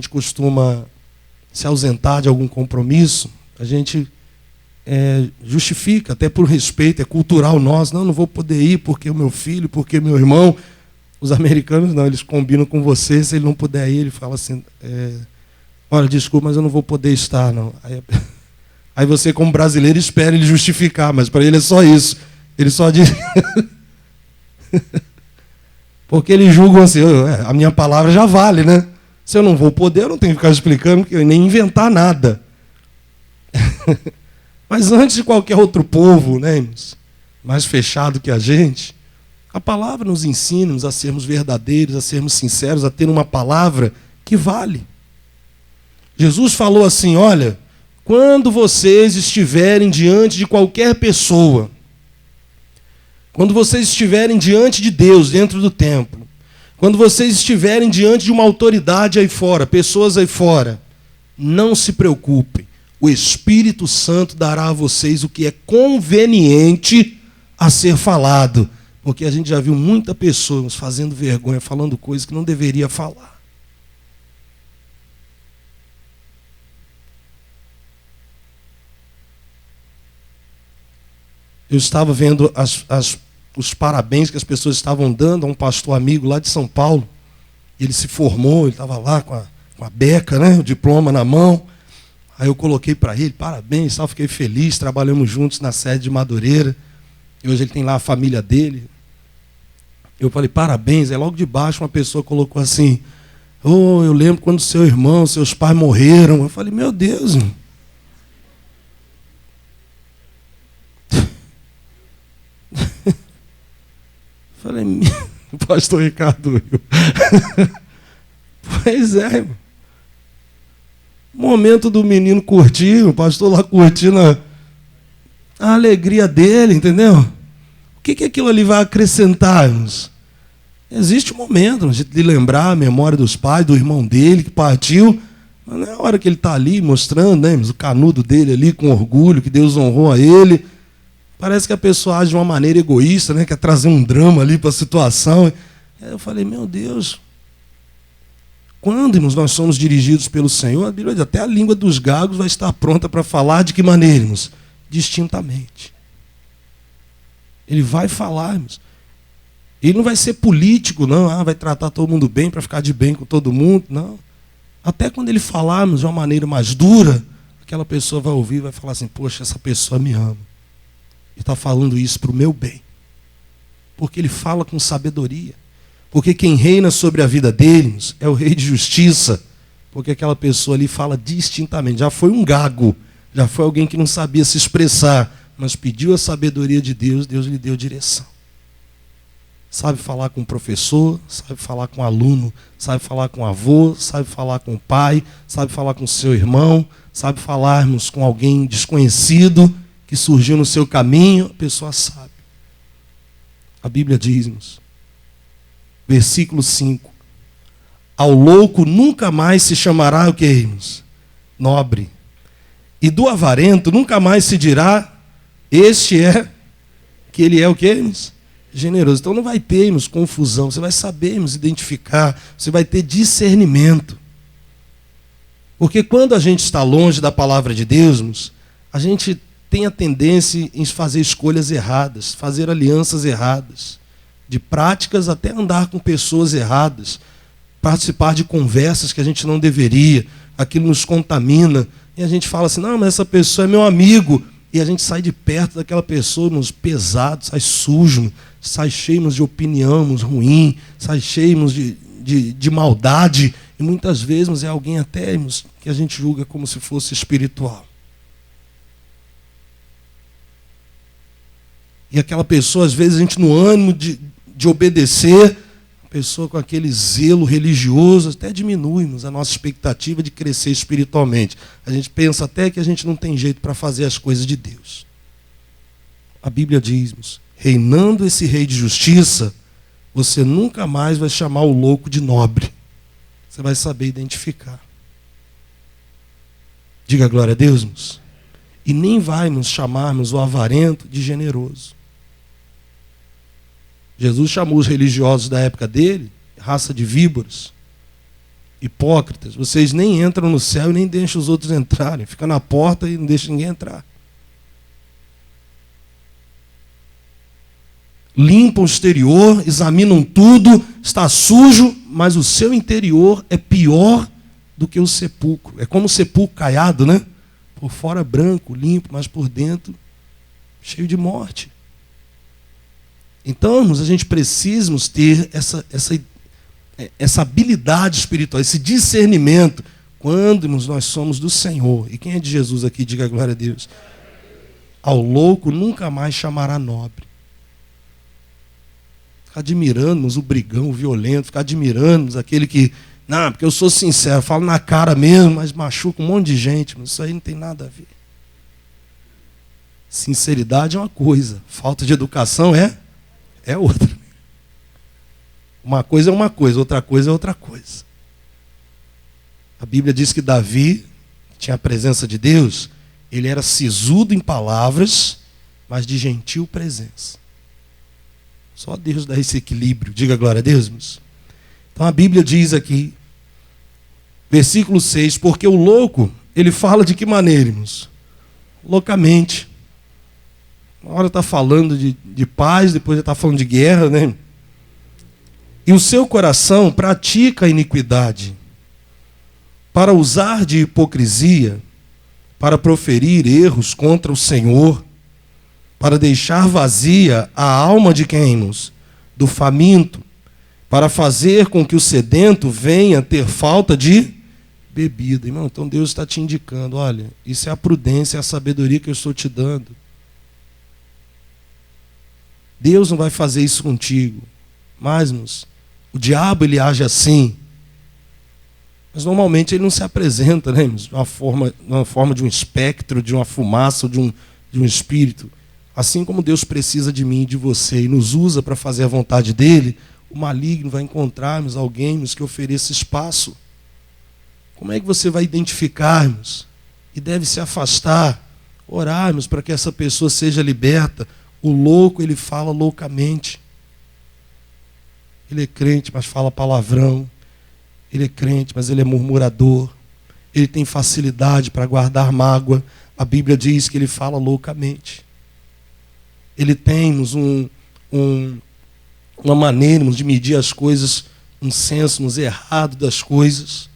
costuma se ausentar de algum compromisso, a gente justifica, até por respeito, é cultural nosso, não vou poder ir porque o meu filho, porque meu irmão. Os americanos não, eles combinam com você, se ele não puder ir, ele fala assim, olha, desculpa, mas eu não vou poder estar, não. Aí você, como brasileiro, espera ele justificar, mas para ele é só isso. Ele só diz... Porque eles julgam assim, a minha palavra já vale, né? Se eu não vou poder, eu não tenho que ficar explicando, nem inventar nada. Mas antes de qualquer outro povo, né, mais fechado que a gente, a palavra nos ensina a sermos verdadeiros, a sermos sinceros, a ter uma palavra que vale. Jesus falou assim, olha, quando vocês estiverem diante de qualquer pessoa, quando vocês estiverem diante de Deus dentro do templo, quando vocês estiverem diante de uma autoridade aí fora, pessoas aí fora, não se preocupem. O Espírito Santo dará a vocês o que é conveniente a ser falado. Porque a gente já viu muitas pessoas fazendo vergonha, falando coisas que não deveria falar. Eu estava vendo os parabéns que as pessoas estavam dando a um pastor amigo lá de São Paulo. Ele se formou, ele estava lá com a beca, né, o diploma na mão. Aí eu coloquei para ele, parabéns, tal, fiquei feliz, trabalhamos juntos na sede de Madureira. E hoje ele tem lá a família dele. Eu falei, parabéns. Aí logo de baixo uma pessoa colocou assim, eu lembro quando seu irmão, seus pais morreram. Eu falei, meu Deus. Falei, pastor Ricardo. Pois é, irmão. Momento do menino curtir, o pastor lá curtindo a alegria dele, entendeu? O que aquilo ali vai acrescentar, irmãos? Existe um momento de lembrar a memória dos pais, do irmão dele que partiu, mas não é a hora que ele está ali mostrando, né, o canudo dele ali com orgulho, que Deus honrou a ele. Parece que a pessoa age de uma maneira egoísta, né, quer trazer um drama ali para a situação. Aí eu falei, meu Deus, quando, irmãos, nós somos dirigidos pelo Senhor, a Bíblia diz, até a língua dos gagos vai estar pronta para falar de que maneira, irmãos? Distintamente. Ele vai falar, irmãos. Ele não vai ser político, não, vai tratar todo mundo bem para ficar de bem com todo mundo, não. Até quando ele falar, irmãos, de uma maneira mais dura, aquela pessoa vai ouvir e vai falar assim, poxa, essa pessoa me ama. Ele está falando isso para o meu bem. Porque ele fala com sabedoria. Porque quem reina sobre a vida deles é o rei de justiça. Porque aquela pessoa ali fala distintamente. Já foi um gago, já foi alguém que não sabia se expressar, mas pediu a sabedoria de Deus, Deus lhe deu direção. Sabe falar com o professor, sabe falar com o aluno, sabe falar com o avô, sabe falar com o pai, sabe falar com o seu irmão, sabe falarmos com alguém desconhecido que surgiu no seu caminho, a pessoa sabe. A Bíblia diz-nos, versículo 5, ao louco nunca mais se chamará o que, irmãos? Nobre. E do avarento nunca mais se dirá, este é, que ele é o que, irmãos? Generoso. Então não vai ter, irmãos, confusão, você vai saber, irmãos, identificar, você vai ter discernimento. Porque quando a gente está longe da palavra de Deus, irmãos, a gente tem a tendência em fazer escolhas erradas, fazer alianças erradas, de práticas até andar com pessoas erradas, participar de conversas que a gente não deveria, aquilo nos contamina, e a gente fala assim, não, mas essa pessoa é meu amigo, e a gente sai de perto daquela pessoa, nos pesado, sai sujo, sai cheio de opinião ruim, sai cheio de maldade, e muitas vezes é alguém até que a gente julga como se fosse espiritual. E aquela pessoa, às vezes, a gente no ânimo de obedecer, a pessoa com aquele zelo religioso, até diminuímos a nossa expectativa de crescer espiritualmente. A gente pensa até que a gente não tem jeito para fazer as coisas de Deus. A Bíblia diz-nos, reinando esse rei de justiça, você nunca mais vai chamar o louco de nobre. Você vai saber identificar. Diga glória a Deus, irmãos. E nem vai nos chamarmos o avarento de generoso. Jesus chamou os religiosos da época dele, raça de víboras, hipócritas. Vocês nem entram no céu e nem deixam os outros entrarem. Fica na porta e não deixa ninguém entrar. Limpam o exterior, examinam tudo, está sujo, mas o seu interior é pior do que o sepulcro. É como o sepulcro caiado, né? Por fora branco, limpo, mas por dentro cheio de morte. Então, irmãos, a gente precisa ter essa habilidade espiritual, esse discernimento, quando, irmãos, nós somos do Senhor. E quem é de Jesus aqui, diga glória a Deus. Ao louco nunca mais chamará nobre. Ficar admirando o brigão, o violento, ficar admirando aquele que, não, porque eu sou sincero, falo na cara mesmo, mas machuca um monte de gente, mas isso aí não tem nada a ver. Sinceridade é uma coisa, falta de educação é outra. Uma coisa é uma coisa, outra coisa é outra coisa. A Bíblia diz que Davi tinha a presença de Deus, ele era sisudo em palavras, mas de gentil presença. Só Deus dá esse equilíbrio. Diga glória a Deus, irmãos. Então a Bíblia diz aqui, versículo 6, porque o louco, ele fala de que maneira, irmãos? Loucamente. Uma hora está falando de paz, depois está falando de guerra, né? E o seu coração pratica a iniquidade, para usar de hipocrisia, para proferir erros contra o Senhor, para deixar vazia a alma de quem, irmãos? Do faminto, para fazer com que o sedento venha ter falta de bebida. Irmão, então Deus está te indicando, olha, isso é a prudência, é a sabedoria que eu estou te dando. Deus não vai fazer isso contigo. Mas, irmãos, o diabo ele age assim. Mas normalmente ele não se apresenta, né, irmãos? De uma forma de um espectro, de uma fumaça, de um espírito. Assim como Deus precisa de mim e de você e nos usa para fazer a vontade dele, o maligno vai encontrarmos alguém que ofereça espaço. Como é que você vai identificarmos? E deve se afastar, orarmos para que essa pessoa seja liberta. O louco, ele fala loucamente. Ele é crente, mas fala palavrão. Ele é crente, mas ele é murmurador. Ele tem facilidade para guardar mágoa. A Bíblia diz que ele fala loucamente. Ele tem uma maneira de medir as coisas, um senso errado das coisas.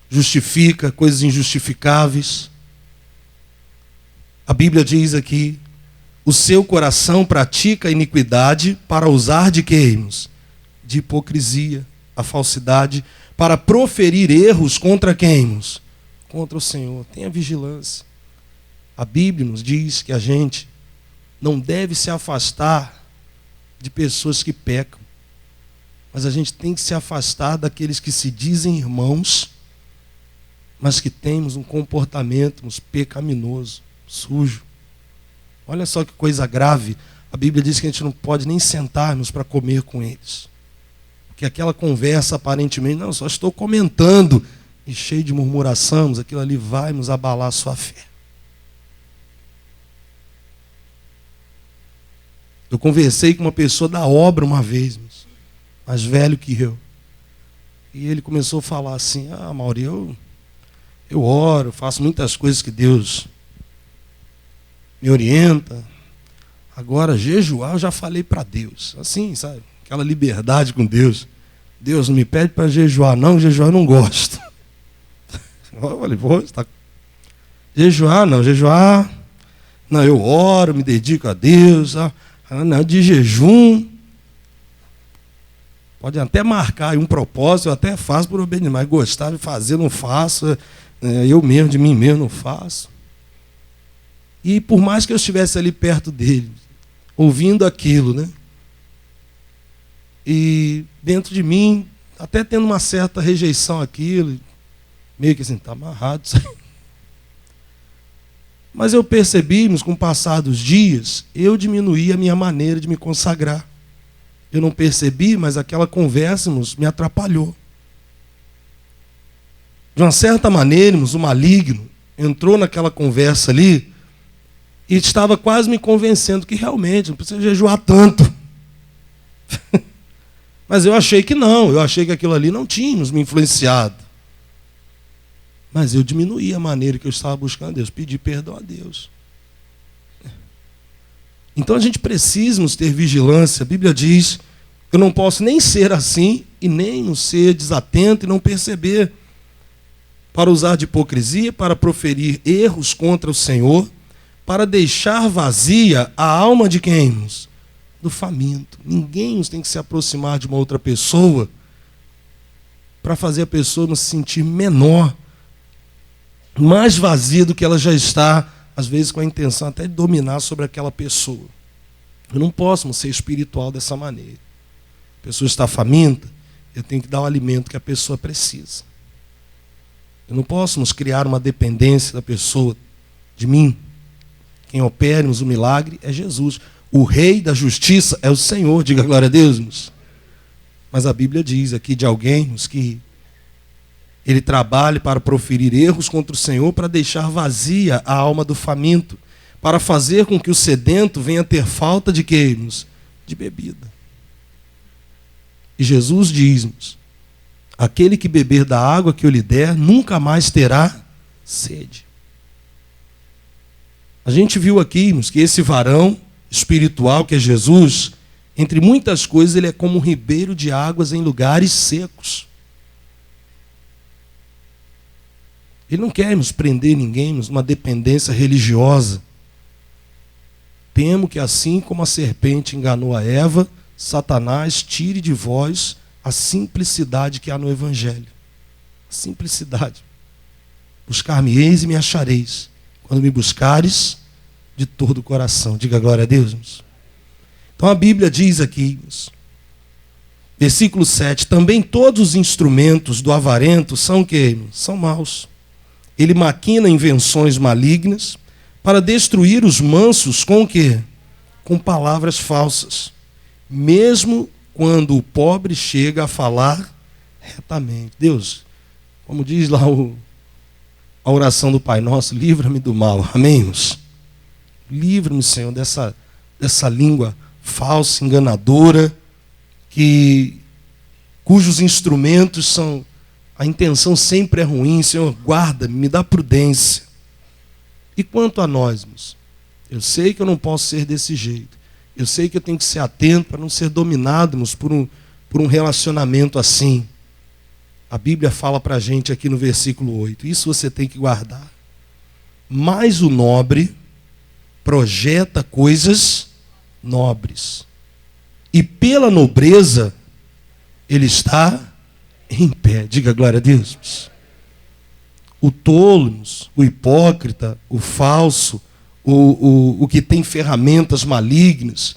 Justifica coisas injustificáveis. A Bíblia diz aqui, O seu coração pratica a iniquidade para usar de quê, irmãos? De hipocrisia, a falsidade, para proferir erros contra quem, irmãos? Contra o Senhor. Tenha vigilância. A Bíblia nos diz que a gente não deve se afastar de pessoas que pecam, mas a gente tem que se afastar daqueles que se dizem irmãos, mas que temos um comportamento pecaminoso, sujo. Olha só que coisa grave. A Bíblia diz que a gente não pode nem sentarmos para comer com eles. Porque aquela conversa aparentemente, não, só estou comentando, e cheio de murmuração, aquilo ali vai nos abalar a sua fé. Eu conversei com uma pessoa da obra uma vez, mais velho que eu. E ele começou a falar assim, Mauri, eu oro, faço muitas coisas que Deus me orienta. Agora, jejuar, eu já falei para Deus. Assim, sabe? Aquela liberdade com Deus. Deus não me pede para jejuar, não, jejuar eu não gosto. Eu falei, jejuar, não, eu oro, me dedico a Deus, não, de jejum. Pode até marcar um propósito, eu até faço por obediência, mas gostar de fazer, não faço. Eu mesmo, de mim mesmo, não faço. E por mais que eu estivesse ali perto dele, ouvindo aquilo, né? E dentro de mim, até tendo uma certa rejeição àquilo, meio que assim, está amarrado isso aí. Mas eu percebi, com o passar dos dias, eu diminuí a minha maneira de me consagrar. Eu não percebi, mas aquela conversa, me atrapalhou. De uma certa maneira, o maligno entrou naquela conversa ali e estava quase me convencendo que realmente não precisa jejuar tanto. Mas eu achei que não, eu achei que aquilo ali não tinha me influenciado. Mas eu diminuí a maneira que eu estava buscando a Deus, pedi perdão a Deus. Então a gente precisa ter vigilância. A Bíblia diz, eu não posso nem ser assim e nem não ser desatento e não perceber. Para usar de hipocrisia, para proferir erros contra o Senhor, para deixar vazia a alma de quem? Do faminto. Ninguém tem que se aproximar de uma outra pessoa para fazer a pessoa se sentir menor, mais vazia do que ela já está, às vezes com a intenção até de dominar sobre aquela pessoa. Eu não posso ser espiritual dessa maneira. A pessoa está faminta, eu tenho que dar o alimento que a pessoa precisa. Eu não posso criar uma dependência da pessoa de mim. Quem opera o milagre é Jesus. O Rei da Justiça é o Senhor, diga glória a Deus. Mas a Bíblia diz aqui de alguém que ele trabalha para proferir erros contra o Senhor, para deixar vazia a alma do faminto, para fazer com que o sedento venha ter falta de quê? De bebida. E Jesus diz, aquele que beber da água que eu lhe der, nunca mais terá sede. A gente viu aqui, que esse varão espiritual que é Jesus, entre muitas coisas, ele é como um ribeiro de águas em lugares secos. Ele não quer prender ninguém numa dependência religiosa. Temo que assim como a serpente enganou a Eva, Satanás tire de vós a simplicidade que há no Evangelho. A simplicidade. Buscar-me-eis e me achareis, quando me buscares de todo o coração. Diga glória a Deus. Então a Bíblia diz aqui, versículo 7, também todos os instrumentos do avarento são o quê? São maus. Ele maquina invenções malignas para destruir os mansos com o quê? Com palavras falsas. Mesmo quando o pobre chega a falar retamente. Deus, como diz lá a oração do Pai Nosso, livra-me do mal. Amém? Livra-me, Senhor, dessa língua falsa, enganadora, cujos instrumentos são... A intenção sempre é ruim. Senhor, guarda-me, me dá prudência. E quanto a nós, eu sei que eu não posso ser desse jeito. Eu sei que eu tenho que ser atento para não ser dominados por um relacionamento assim. A Bíblia fala para a gente aqui no versículo 8. Isso você tem que guardar. Mas o nobre projeta coisas nobres. E pela nobreza, ele está em pé. Diga glória a Deus. O tolo, o hipócrita, o falso, o que tem ferramentas malignas,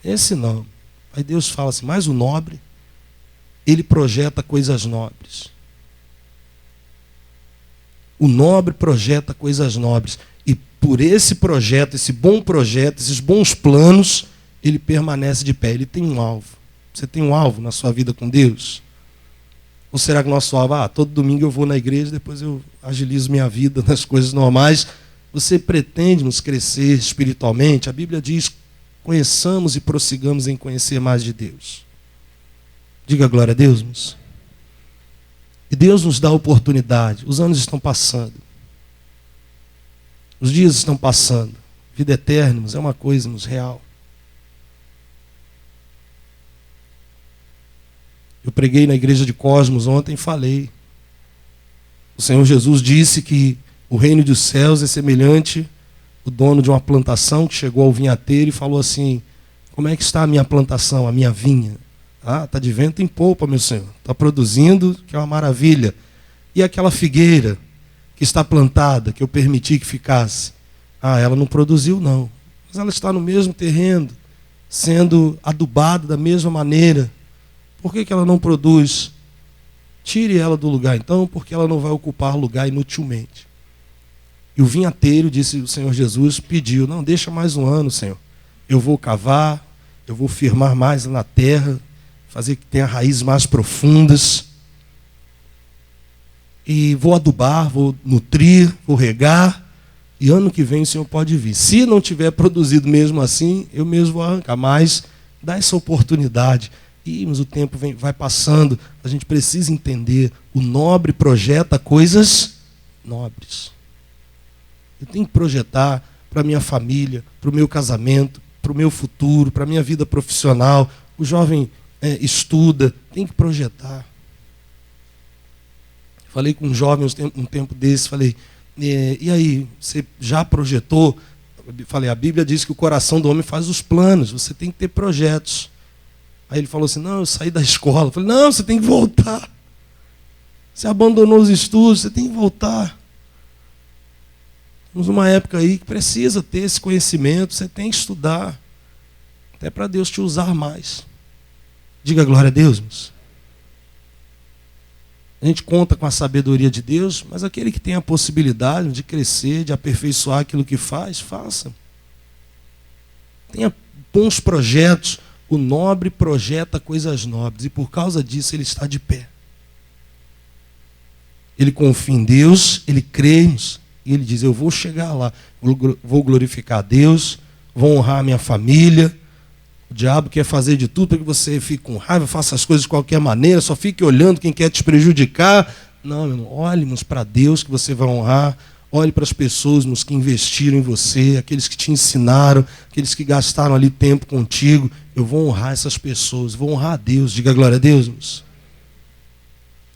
esse não. Aí Deus fala assim, mas o nobre, ele projeta coisas nobres. O nobre projeta coisas nobres. E por esse projeto, esse bom projeto, esses bons planos, ele permanece de pé. Ele tem um alvo. Você tem um alvo na sua vida com Deus? Ou será que o nosso alvo, todo domingo eu vou na igreja, depois eu agilizo minha vida nas coisas normais? Você pretende nos crescer espiritualmente? A Bíblia diz, conheçamos e prossigamos em conhecer mais de Deus. Diga glória a Deus, irmãos. E Deus nos dá a oportunidade. Os anos estão passando. Os dias estão passando. Vida eterna, irmãos, é uma coisa, irmãos, real. Eu preguei na igreja de Cosmos ontem e falei. O Senhor Jesus disse que o reino dos céus é semelhante ao dono de uma plantação que chegou ao vinhateiro e falou assim, como é que está a minha plantação, a minha vinha? Está de vento em polpa, meu Senhor. Está produzindo, que é uma maravilha. E aquela figueira que está plantada, que eu permiti que ficasse? Ela não produziu, não. Mas ela está no mesmo terreno, sendo adubada da mesma maneira. Por que ela não produz? Tire ela do lugar, então, porque ela não vai ocupar lugar inutilmente. E o vinhateiro, disse o Senhor Jesus, pediu, não, deixa mais um ano, Senhor. Eu vou cavar, eu vou firmar mais na terra, fazer que tenha raízes mais profundas. E vou adubar, vou nutrir, vou regar. E ano que vem o Senhor pode vir. Se não tiver produzido mesmo assim, eu mesmo vou arrancar. Mas dá essa oportunidade. Mas o tempo vai passando. A gente precisa entender. O nobre projeta coisas nobres. Eu tenho que projetar para a minha família, para o meu casamento, para o meu futuro, para a minha vida profissional. O jovem estuda, tem que projetar. Falei com um jovem um tempo desse, falei, e aí, você já projetou? Falei, a Bíblia diz que o coração do homem faz os planos, você tem que ter projetos. Aí ele falou assim, não, eu saí da escola. Eu falei, não, você tem que voltar. Você abandonou os estudos, você tem que voltar. Estamos numa época aí que precisa ter esse conhecimento, você tem que estudar, até para Deus te usar mais. Diga glória a Deus, irmãos. A gente conta com a sabedoria de Deus, mas aquele que tem a possibilidade de crescer, de aperfeiçoar aquilo que faz, faça. Tenha bons projetos. O nobre projeta coisas nobres e por causa disso ele está de pé. Ele confia em Deus, ele crê, e ele diz, eu vou chegar lá, vou glorificar a Deus, vou honrar a minha família. O diabo quer fazer de tudo para que você fique com raiva, faça as coisas de qualquer maneira, só fique olhando quem quer te prejudicar. Não, meu irmão, olhe para Deus que você vai honrar. Olhe para as pessoas que investiram em você, aqueles que te ensinaram, aqueles que gastaram ali tempo contigo. Eu vou honrar essas pessoas, vou honrar a Deus. Diga glória a Deus, irmãos.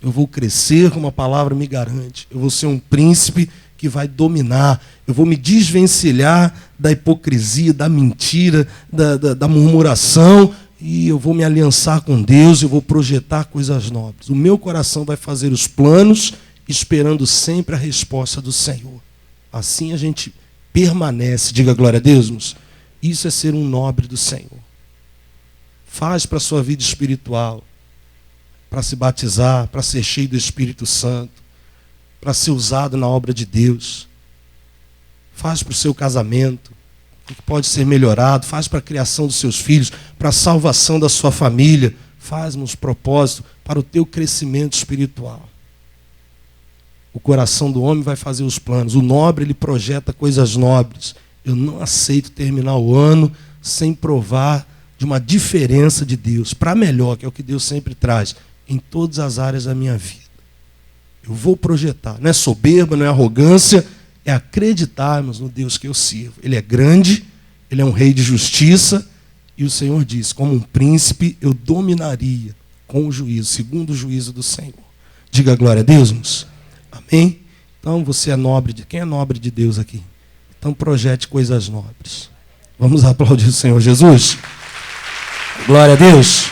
Eu vou crescer, como a palavra me garante. Eu vou ser um príncipe que vai dominar. Eu vou me desvencilhar da hipocrisia, da mentira, da murmuração. E eu vou me aliançar com Deus, eu vou projetar coisas nobres. O meu coração vai fazer os planos, esperando sempre a resposta do Senhor. Assim a gente permanece. Diga glória a Deus, irmãos. Isso é ser um nobre do Senhor. Faz para a sua vida espiritual, para se batizar, para ser cheio do Espírito Santo, para ser usado na obra de Deus. Faz para o seu casamento, o que pode ser melhorado. Faz para a criação dos seus filhos, para a salvação da sua família. Faz uns propósitos para o teu crescimento espiritual. O coração do homem vai fazer os planos. O nobre, ele projeta coisas nobres. Eu não aceito terminar o ano sem provar de uma diferença de Deus, para melhor, que é o que Deus sempre traz, em todas as áreas da minha vida. Eu vou projetar. Não é soberba, não é arrogância, é acreditarmos no Deus que eu sirvo. Ele é grande, ele é um rei de justiça, e o Senhor diz, como um príncipe, eu dominaria com o juízo, segundo o juízo do Senhor. Diga glória a Deus, irmãos. Amém? Então você é nobre de... Quem é nobre de Deus aqui? Então projete coisas nobres. Vamos aplaudir o Senhor Jesus? Glória a Deus.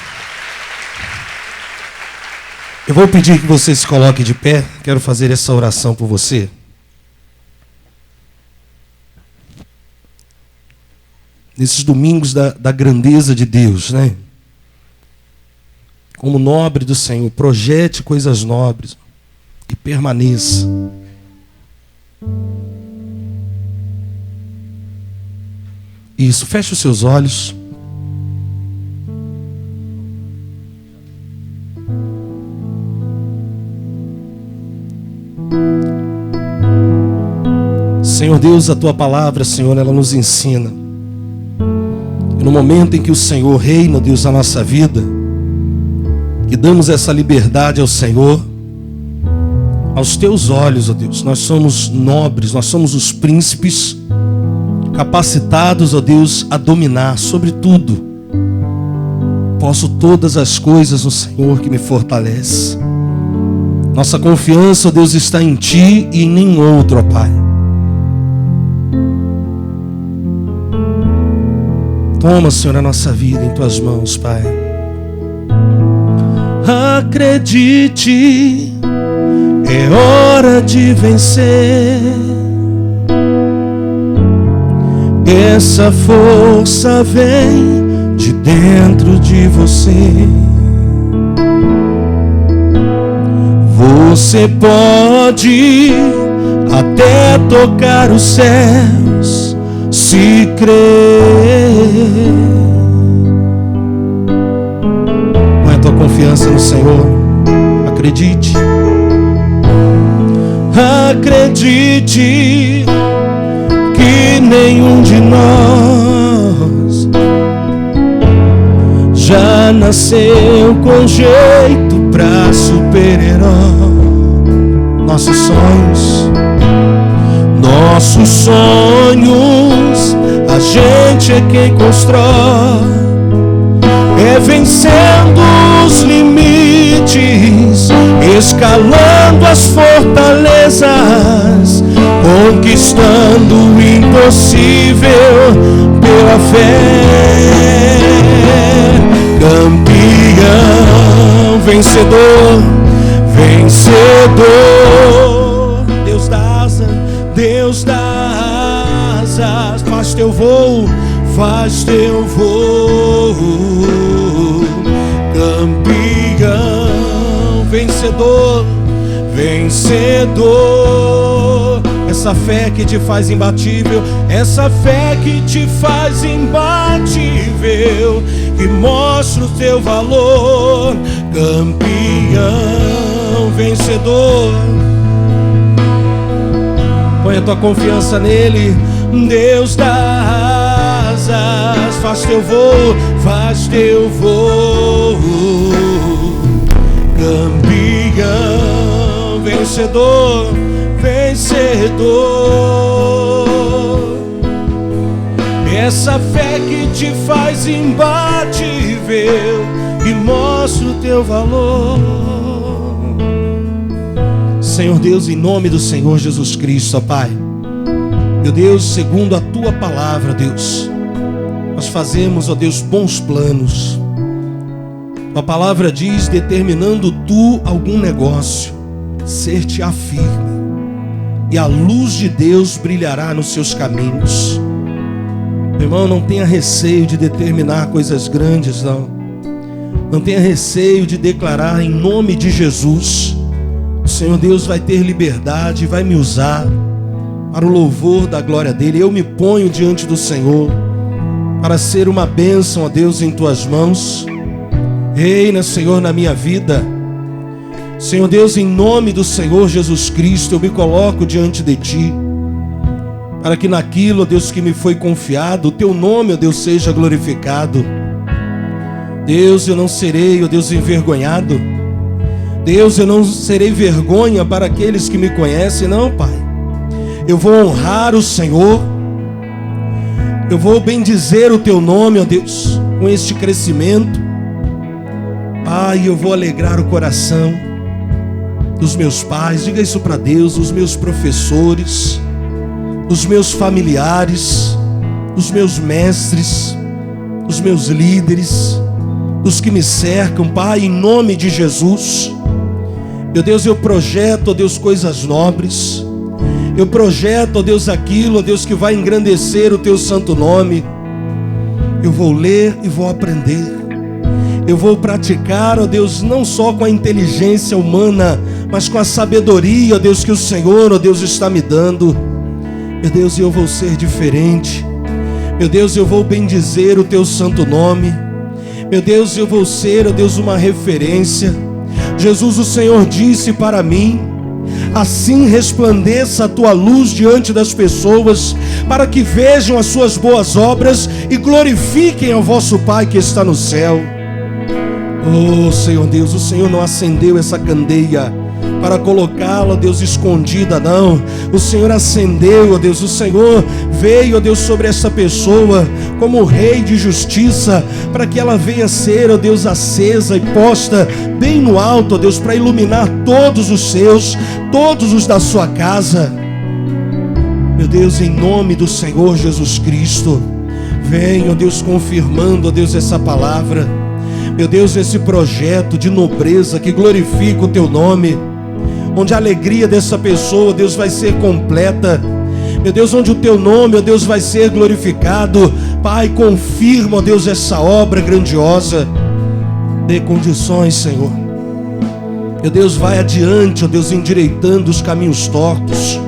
Eu vou pedir que você se coloque de pé. Quero fazer essa oração por você. Nesses domingos da grandeza de Deus, né? Como nobre do Senhor, projete coisas nobres e permaneça. Isso, feche os seus olhos. Senhor Deus, a Tua palavra, Senhor, ela nos ensina. E no momento em que o Senhor reina, Deus, a nossa vida, que damos essa liberdade ao Senhor, aos Teus olhos, ó Deus, nós somos nobres, nós somos os príncipes, capacitados, ó Deus, a dominar sobre tudo. Posso todas as coisas no Senhor que me fortalece. Nossa confiança, ó Deus, está em Ti e em nenhum outro, ó Pai. Toma, Senhor, a nossa vida em Tuas mãos, Pai. Acredite, é hora de vencer. Essa força vem de dentro de você. Você pode até tocar os céus, se crer. Põe a tua confiança no Senhor. Acredite. Acredite que nenhum de nós já nasceu com jeito pra super-herói. Nossos sonhos, a gente é quem constrói. É vencendo os limites, escalando as fortalezas, conquistando o impossível pela fé. Campeão, vencedor, vencedor. Deus dá asas, faz teu voo, faz teu voo. Campeão, vencedor, vencedor. Essa fé que te faz imbatível, essa fé que te faz imbatível, que mostra o teu valor. Campeão, vencedor. Põe a tua confiança nele. Deus dá asas, faz teu voo, faz teu voo. Campeão, vencedor, vencedor. Essa fé que te faz imbatível, que mostra o teu valor. Senhor Deus, em nome do Senhor Jesus Cristo, ó Pai, meu Deus, segundo a Tua palavra, Deus, nós fazemos, ó Deus, bons planos. A palavra diz, determinando Tu algum negócio, ser-te-á firme, e a luz de Deus brilhará nos seus caminhos. Meu irmão, não tenha receio de determinar coisas grandes, não. Não tenha receio de declarar em nome de Jesus. O Senhor Deus vai ter liberdade, vai me usar para o louvor da glória dEle. Eu me ponho diante do Senhor para ser uma bênção, ó Deus, em Tuas mãos. Reina, Senhor, na minha vida. Senhor Deus, em nome do Senhor Jesus Cristo, eu me coloco diante de Ti, para que naquilo, ó Deus, que me foi confiado, o Teu nome, ó Deus, seja glorificado. Deus, eu não serei, ó Deus, envergonhado. Deus, eu não serei vergonha para aqueles que me conhecem, não, Pai. Eu vou honrar o Senhor, eu vou bendizer o Teu nome, ó Deus, com este crescimento. Pai, eu vou alegrar o coração dos meus pais, diga isso para Deus, os meus professores, dos meus familiares, dos meus mestres, dos meus líderes, dos que me cercam, Pai, em nome de Jesus. Meu Deus, eu projeto, ó Deus, coisas nobres. Eu projeto, ó Deus, aquilo, ó Deus, que vai engrandecer o Teu santo nome. Eu vou ler e vou aprender. Eu vou praticar, ó Deus, não só com a inteligência humana, mas com a sabedoria, ó Deus, que o Senhor, ó Deus, está me dando. Meu Deus, eu vou ser diferente. Meu Deus, eu vou bendizer o Teu santo nome. Meu Deus, eu vou ser, ó Deus, uma referência. Jesus, o Senhor disse para mim: assim resplandeça a tua luz diante das pessoas, para que vejam as suas boas obras e glorifiquem ao vosso Pai que está no céu. Oh, Senhor Deus, o Senhor não acendeu essa candeia para colocá-la, Deus, escondida, não. O Senhor acendeu, ó Deus, o Senhor veio, ó Deus, sobre essa pessoa como Rei de justiça, para que ela venha ser, ó Deus, acesa e posta bem no alto, ó Deus, para iluminar todos os seus, todos os da sua casa. Meu Deus, em nome do Senhor Jesus Cristo, vem, ó Deus, confirmando, ó Deus, essa palavra. Meu Deus, esse projeto de nobreza que glorifica o Teu nome, onde a alegria dessa pessoa, Deus, vai ser completa. Meu Deus, onde o Teu nome, ó Deus, vai ser glorificado. Pai, confirma, ó Deus, essa obra grandiosa. Dê condições, Senhor. Meu Deus, vai adiante, ó Deus, endireitando os caminhos tortos.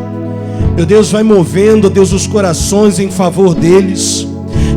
Meu Deus, vai movendo, ó Deus, os corações em favor deles.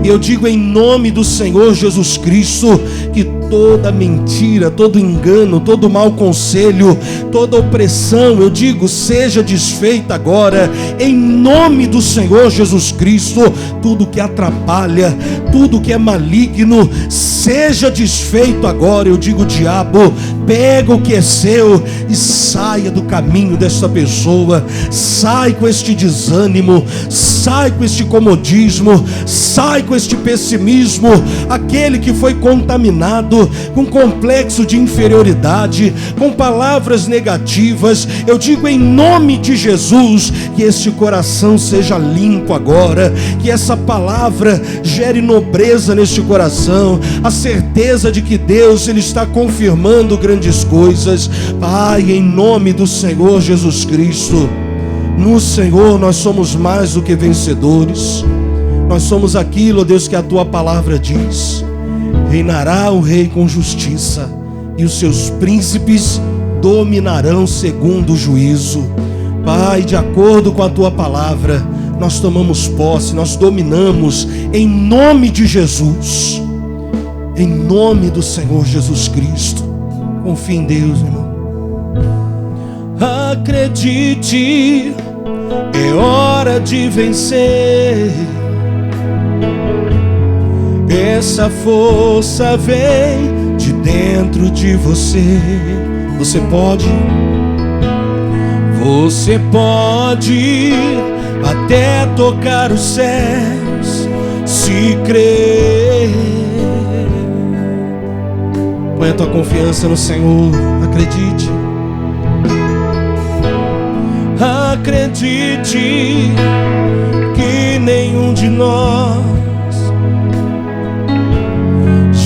E eu digo em nome do Senhor Jesus Cristo, que toda mentira, todo engano, todo mau conselho, toda opressão, eu digo, seja desfeita agora, em nome do Senhor Jesus Cristo. Tudo que atrapalha, tudo que é maligno, seja desfeito agora. Eu digo, diabo, pega o que é seu e saia do caminho desta pessoa. Sai com este desânimo, sai com este comodismo, sai com este pessimismo. Aquele que foi contaminado com complexo de inferioridade, com palavras negativas, eu digo em nome de Jesus, que este coração seja limpo agora, que essa palavra gere nobreza neste coração, a certeza de que Deus, Ele está confirmando grandes coisas. Pai, em nome do Senhor Jesus Cristo, no Senhor nós somos mais do que vencedores. Nós somos aquilo, ó Deus, que a Tua palavra diz: reinará o Rei com justiça, e os seus príncipes dominarão segundo o juízo. Pai, de acordo com a Tua palavra, nós tomamos posse, nós dominamos, em nome de Jesus, em nome do Senhor Jesus Cristo. Confie em Deus, irmão. Acredite, é hora de vencer. Essa força vem de dentro de você. Você pode até tocar os céus, se crer. Põe a tua confiança no Senhor, acredite. Acredite que nenhum de nós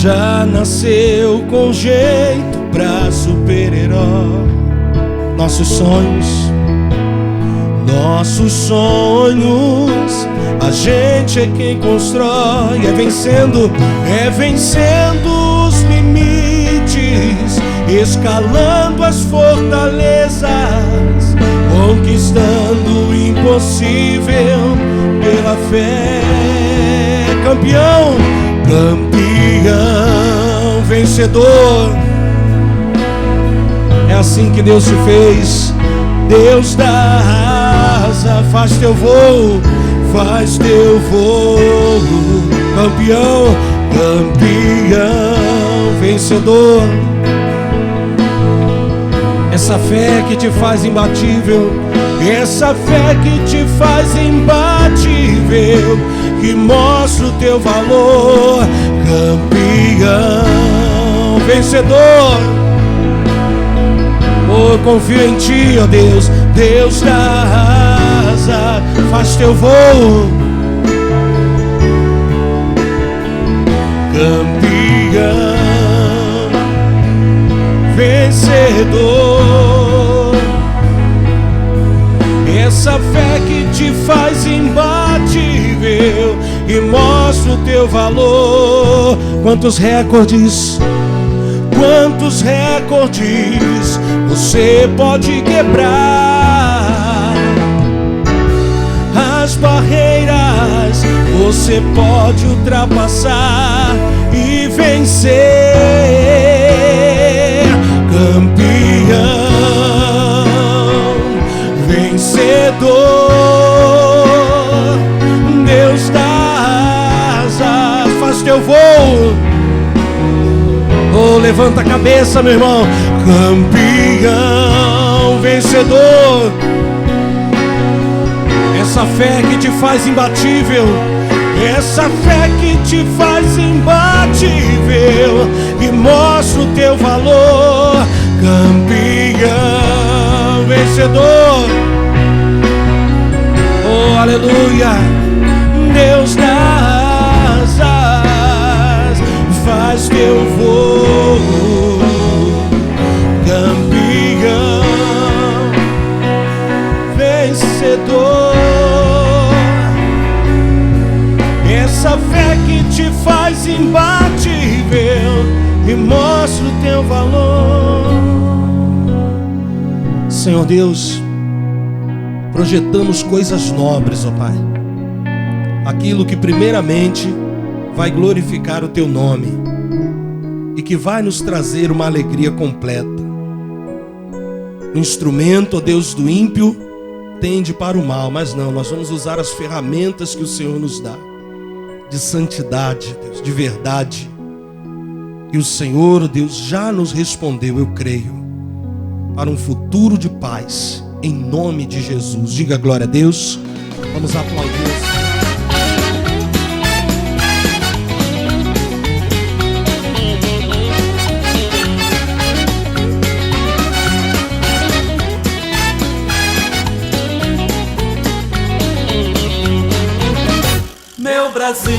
já nasceu com jeito pra super-herói. Nossos sonhos, a gente é quem constrói. É vencendo os limites, escalando as fortalezas, conquistando o impossível pela fé. Campeão, vencedor. É assim que Deus te fez. Deus dá asa, faz teu voo. Campeão, vencedor. Essa fé que te faz imbatível, essa fé que te faz imbatível, que mostra o teu valor. Campeão, vencedor. Oh, confio em Ti, ó Deus. Deus dá asa, faz faz teu voo. Campeão, vencedor, essa fé que te faz imbatível e mostra o teu valor. Quantos recordes você pode quebrar? As barreiras você pode ultrapassar e vencer. Campeão, vencedor, Deus dá asas, faz teu voo. Oh, levanta a cabeça, meu irmão. Campeão, vencedor, essa fé que te faz imbatível, essa fé que te faz imbatível e mostra o teu valor. Campeão, vencedor, oh, aleluia. Deus dá asas, faz teu voo. Campeão, vencedor, essa fé que te faz imbatível e mostra o teu valor. Senhor Deus, projetamos coisas nobres, ó Pai, aquilo que primeiramente vai glorificar o teu nome e que vai nos trazer uma alegria completa. O instrumento, ó Deus, do ímpio tende para o mal, mas não, nós vamos usar as ferramentas que o Senhor nos dá, de santidade, Deus, de verdade. E o Senhor, Deus, já nos respondeu, eu creio, para um futuro de paz, em nome de Jesus. Diga glória a Deus. Vamos aplaudir. Meu Brasil,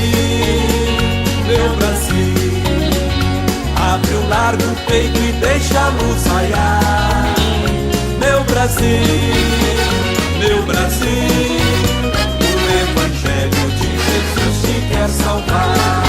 abre o largo peito e deixa a luz raiar. Meu Brasil, o Evangelho de Jesus te quer salvar.